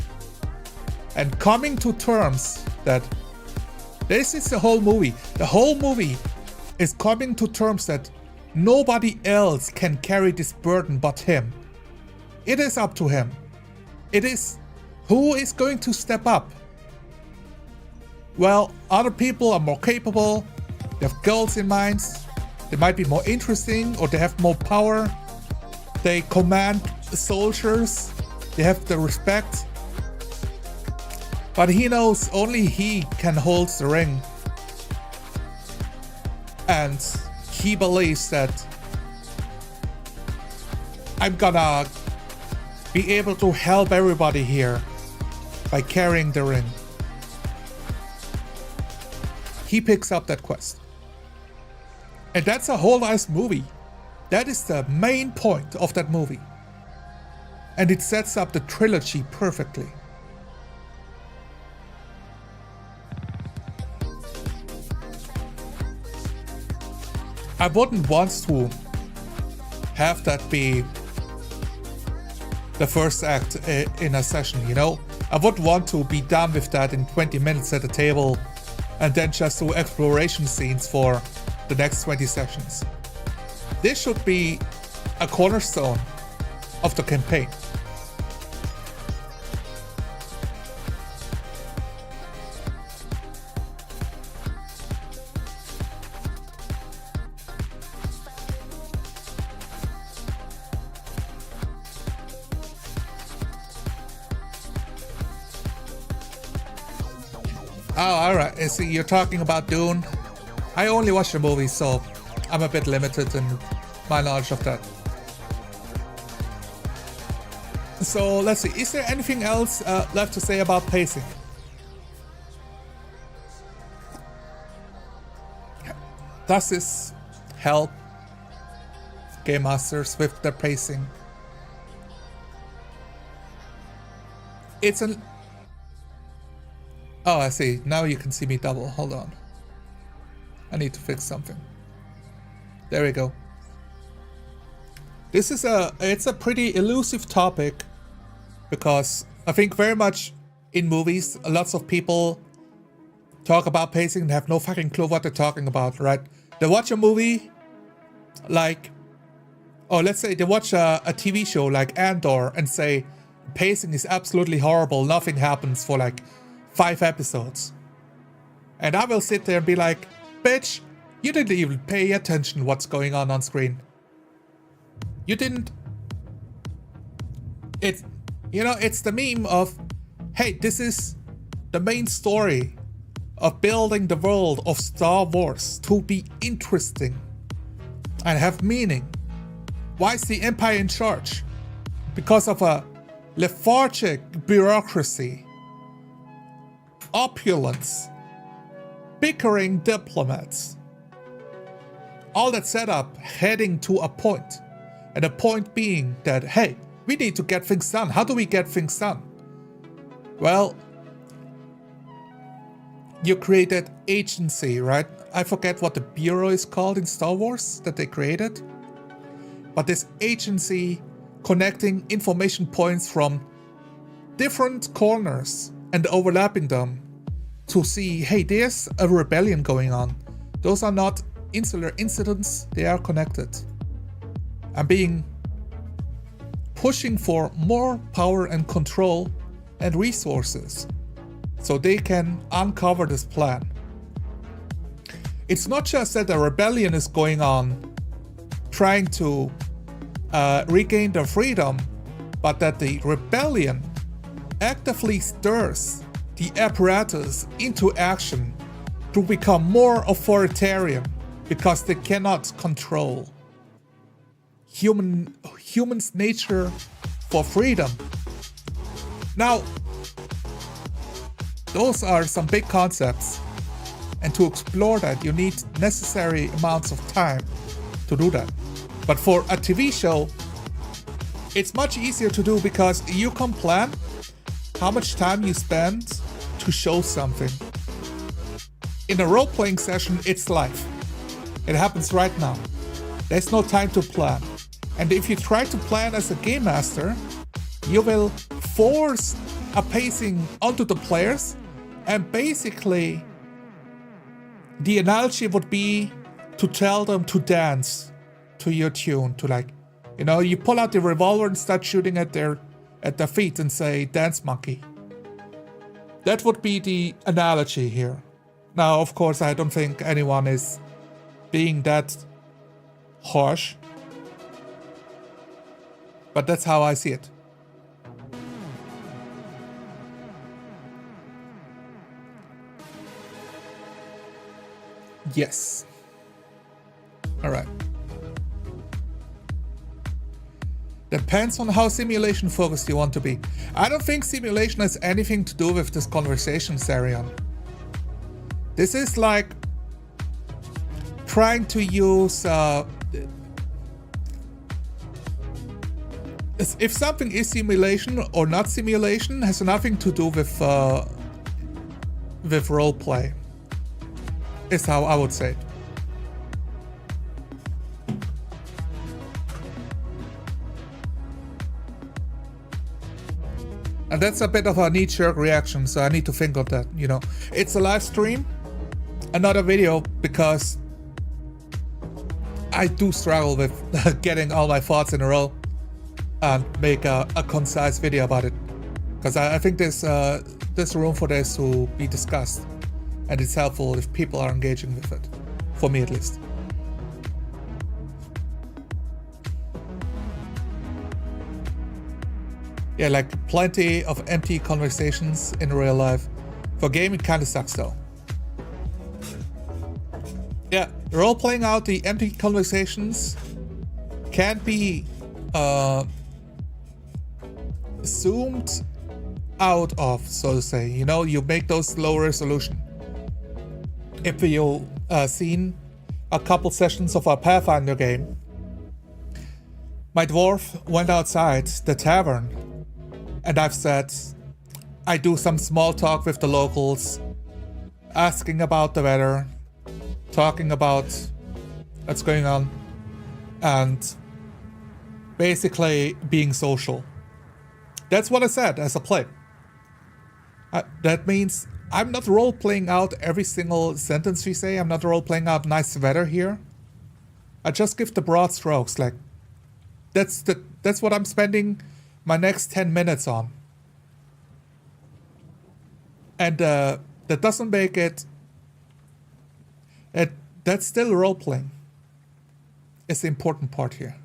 and coming to terms that this is the whole movie. The whole movie is coming to terms that nobody else can carry this burden but him. It is up to him. It is who is going to step up. Well, other people are more capable, they have goals in mind, they might be more interesting, or they have more power, they command soldiers, they have the respect. But he knows only he can hold the ring. And he believes that I'm gonna be able to help everybody here by carrying the ring. He picks up that quest. And that's a whole nice movie. That is the main point of that movie. And it sets up the trilogy perfectly. I wouldn't want to have that be the first act in a session, you know? I would want to be done with that in 20 minutes at the table and then just do exploration scenes for the next 20 sessions. This should be a cornerstone of the campaign. Oh, alright. See, you're talking about Dune. I only watched the movie, so I'm a bit limited in my knowledge of that. So, let's see. Is there anything else left to say about pacing? Does this help Game Masters with their pacing? It's an... Oh, I see. Now you can see me double. Hold on. I need to fix something. There we go. This is it's a pretty elusive topic because I think very much in movies, lots of people talk about pacing and have no fucking clue what they're talking about, right? They watch a movie like, oh, let's say they watch a TV show like Andor and say pacing is absolutely horrible. Nothing happens for like 5 episodes. And I will sit there and be like, bitch, you didn't even pay attention what's going on screen. You didn't. It's, you know, it's the meme of, hey, this is the main story of building the world of Star Wars to be interesting and have meaning. Why is the Empire in charge? Because of a lethargic bureaucracy, opulence, bickering diplomats. All that setup heading to a point. And the point being that, hey, we need to get things done. How do we get things done? Well, you created agency, right? I forget what the bureau is called in Star Wars that they created. But this agency connecting information points from different corners and overlapping them to see, hey, there's a rebellion going on. Those are not insular incidents, they are connected. And pushing for more power and control and resources so they can uncover this plan. It's not just that a rebellion is going on trying to regain their freedom, but that the rebellion actively stirs the apparatus into action to become more authoritarian because they cannot control humans' nature for freedom. Now, those are some big concepts, and to explore that you need necessary amounts of time to do that. But for a TV show, it's much easier to do because you can plan how much time you spend to show something. In a role-playing session, it's live. It happens right now. There's no time to plan. And if you try to plan as a game master, you will force a pacing onto the players, and basically the analogy would be to tell them to dance to your tune, to like, you know, you pull out the revolver and start shooting at their feet and say, dance monkey. That would be the analogy here. Now, of course, I don't think anyone is being that harsh, but that's how I see it. Yes. All right. Depends on how simulation focused you want to be. I don't think simulation has anything to do with this conversation, Sarion. This is like trying to use if something is simulation or not simulation has nothing to do with roleplay. Is how I would say it. And that's a bit of a knee-jerk reaction, so I need to think of that, you know. It's a live stream, another video, because I do struggle with getting all my thoughts in a row and make a concise video about it. Because I think there's room for this to be discussed. And it's helpful if people are engaging with it. For me, at least. Yeah, like plenty of empty conversations in real life. For game, it kind of sucks though. Yeah, role-playing out the empty conversations can be zoomed out of, so to say. You know, you make those low resolution. If you've seen a couple sessions of our Pathfinder game, my dwarf went outside the tavern, and I've said I do some small talk with the locals, asking about the weather, talking about what's going on, and basically being social. That's what I said as a play. That means I'm not role-playing out every single sentence we say. I'm not role-playing out nice weather here. I just give the broad strokes. Like, that's what I'm spending my next 10 minutes on. And that doesn't make it... That's still role-playing. It's the important part here.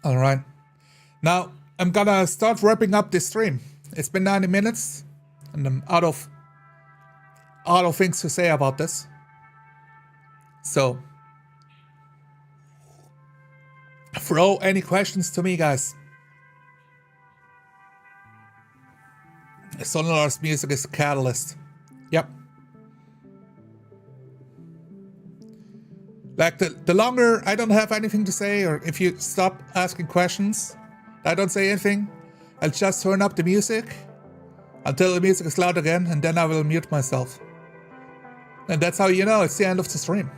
All right. Now, I'm gonna start wrapping up this stream. It's been 90 minutes, and I'm out of things to say about this. So, throw any questions to me, guys. Sonor's music is a catalyst. Yep. Like, the longer I don't have anything to say, or if you stop asking questions, I don't say anything, I'll just turn up the music until the music is loud again, and then I will mute myself. And that's how you know it's the end of the stream.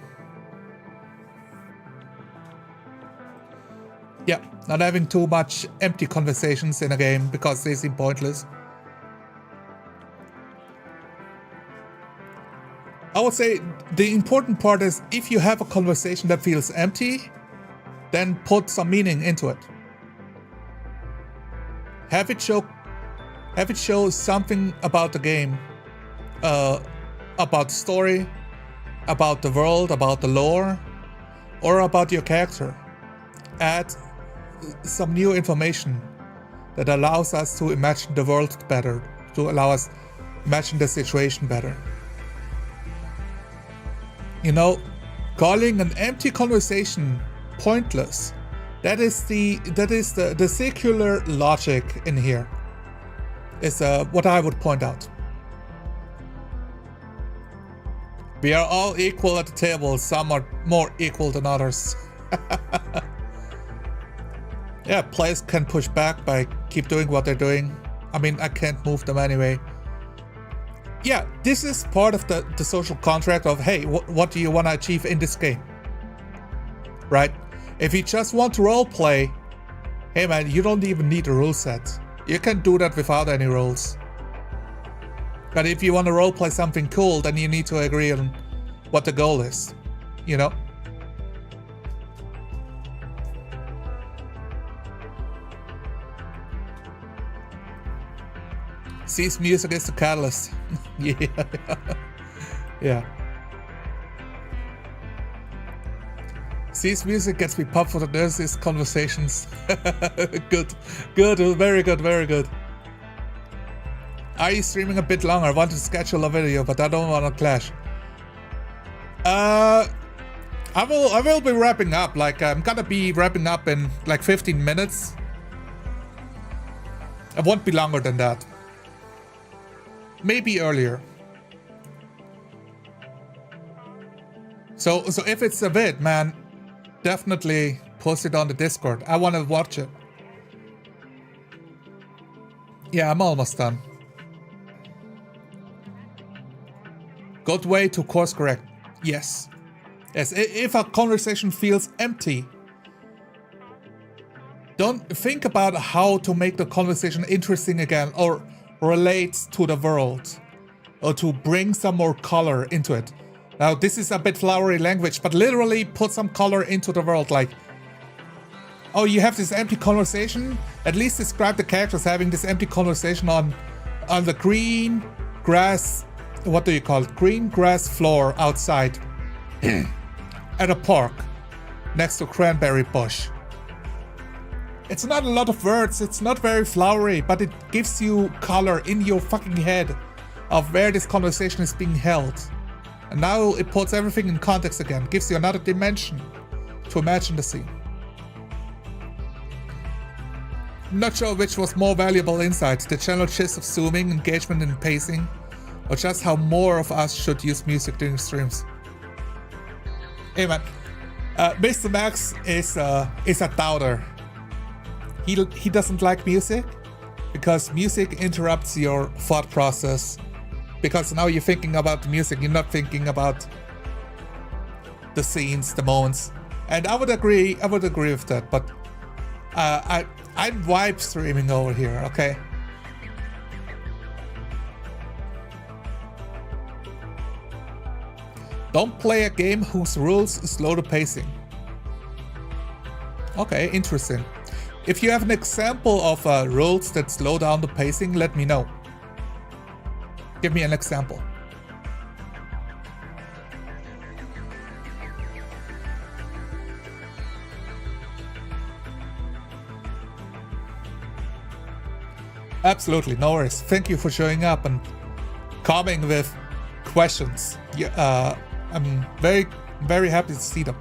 Yeah, not having too much empty conversations in a game because they seem pointless. I would say the important part is if you have a conversation that feels empty, then put some meaning into it. Have it show something about the game, about the story, about the world, about the lore, or about your character. Add some new information that allows us to imagine the world better, to allow us imagine the situation better. You know, calling an empty conversation pointless, that is the secular logic in here, is what I would point out. We are all equal at the table, some are more equal than others. Yeah, players can push back by keep doing what they're doing. I mean, I can't move them anyway. Yeah, this is part of the social contract of, hey, what do you want to achieve in this game? Right? If you just want to roleplay, hey man, you don't even need a rule set. You can do that without any rules. But if you want to roleplay something cool, then you need to agree on what the goal is, you know? C's music is the catalyst. Yeah. Yeah. C's music gets me pumped for the nurses conversations. Good. Very good. Are you streaming a bit longer? I want to schedule a video, but I don't want to clash. I will be wrapping up. Like, I'm gonna be wrapping up in like 15 minutes. It won't be longer than that. Maybe earlier. So if it's a bit, man, definitely post it on the Discord. I want to watch it. Yeah, I'm almost done. Good way to course correct. Yes. Yes, if a conversation feels empty, don't think about how to make the conversation interesting again or relates to the world, or to bring some more color into it. Now, this is a bit flowery language, but literally put some color into the world. Like, oh, you have this empty conversation? At least describe the characters having this empty conversation on the green grass, what do you call it? Green grass floor outside at a park next to cranberry bush. It's not a lot of words, it's not very flowery, but it gives you color in your fucking head of where this conversation is being held. And now it puts everything in context again, gives you another dimension to imagine the scene. I'm not sure which was more valuable insight, the general gist of zooming, engagement and pacing, or just how more of us should use music during streams. Hey man, Mr. Max is a doubter. He doesn't like music because music interrupts your thought process. Because now you're thinking about the music, you're not thinking about the scenes, the moments. And I would agree with that. But I'm vibe streaming over here, okay? Don't play a game whose rules slow the pacing. Okay, interesting. If you have an example of rules that slow down the pacing, let me know. Give me an example. Absolutely, no worries. Thank you for showing up and coming with questions. Yeah, I'm very, very happy to see them.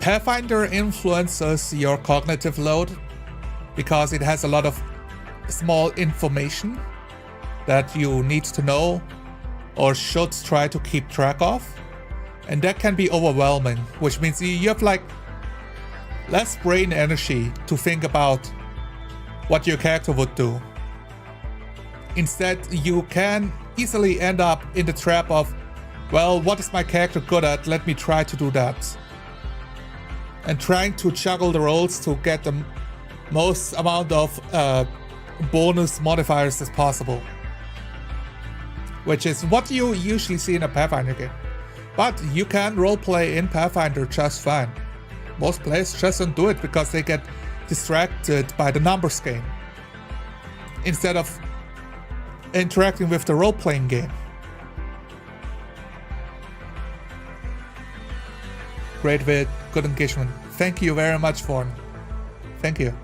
Pathfinder influences your cognitive load because it has a lot of small information that you need to know or should try to keep track of, and that can be overwhelming, which means you have like less brain energy to think about what your character would do. Instead, you can easily end up in the trap of, well, what is my character good at? Let me try to do that. And trying to juggle the roles to get the most amount of bonus modifiers as possible. which is what you usually see in a Pathfinder game. But you can roleplay in Pathfinder just fine. Most players just don't do it because they get distracted by the numbers game instead of interacting with the role-playing game. Great vid, good engagement. Thank you very much, Fawn. Thank you.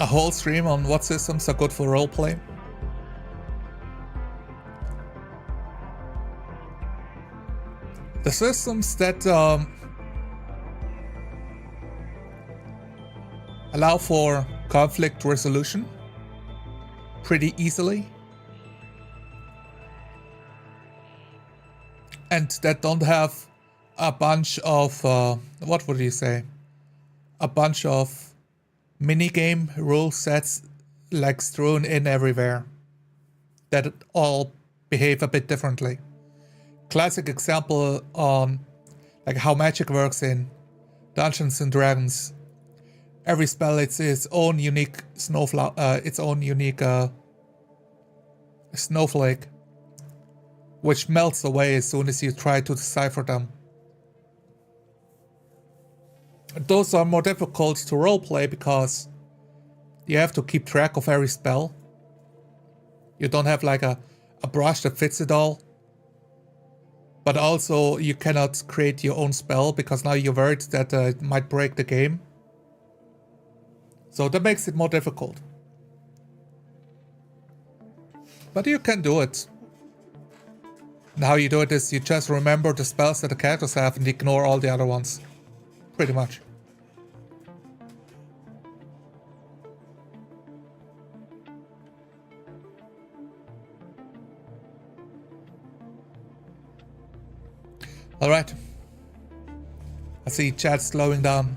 A whole stream on what systems are good for roleplay. The systems that allow for conflict resolution pretty easily, and that don't have a bunch of what would you say? A bunch of minigame rule sets like strewn in everywhere that all behave a bit differently. Classic example on like how magic works in Dungeons and Dragons. Every spell it's its own unique snowflake, snowflake, which melts away as soon as you try to decipher them. Those are more difficult to roleplay because you have to keep track of every spell. You don't have like a brush that fits it all. But also you cannot create your own spell because now you're worried that it might break the game. So that makes it more difficult. But you can do it. And how you do it is you just remember the spells that the characters have and ignore all the other ones. Pretty much. Alright. I see chat slowing down.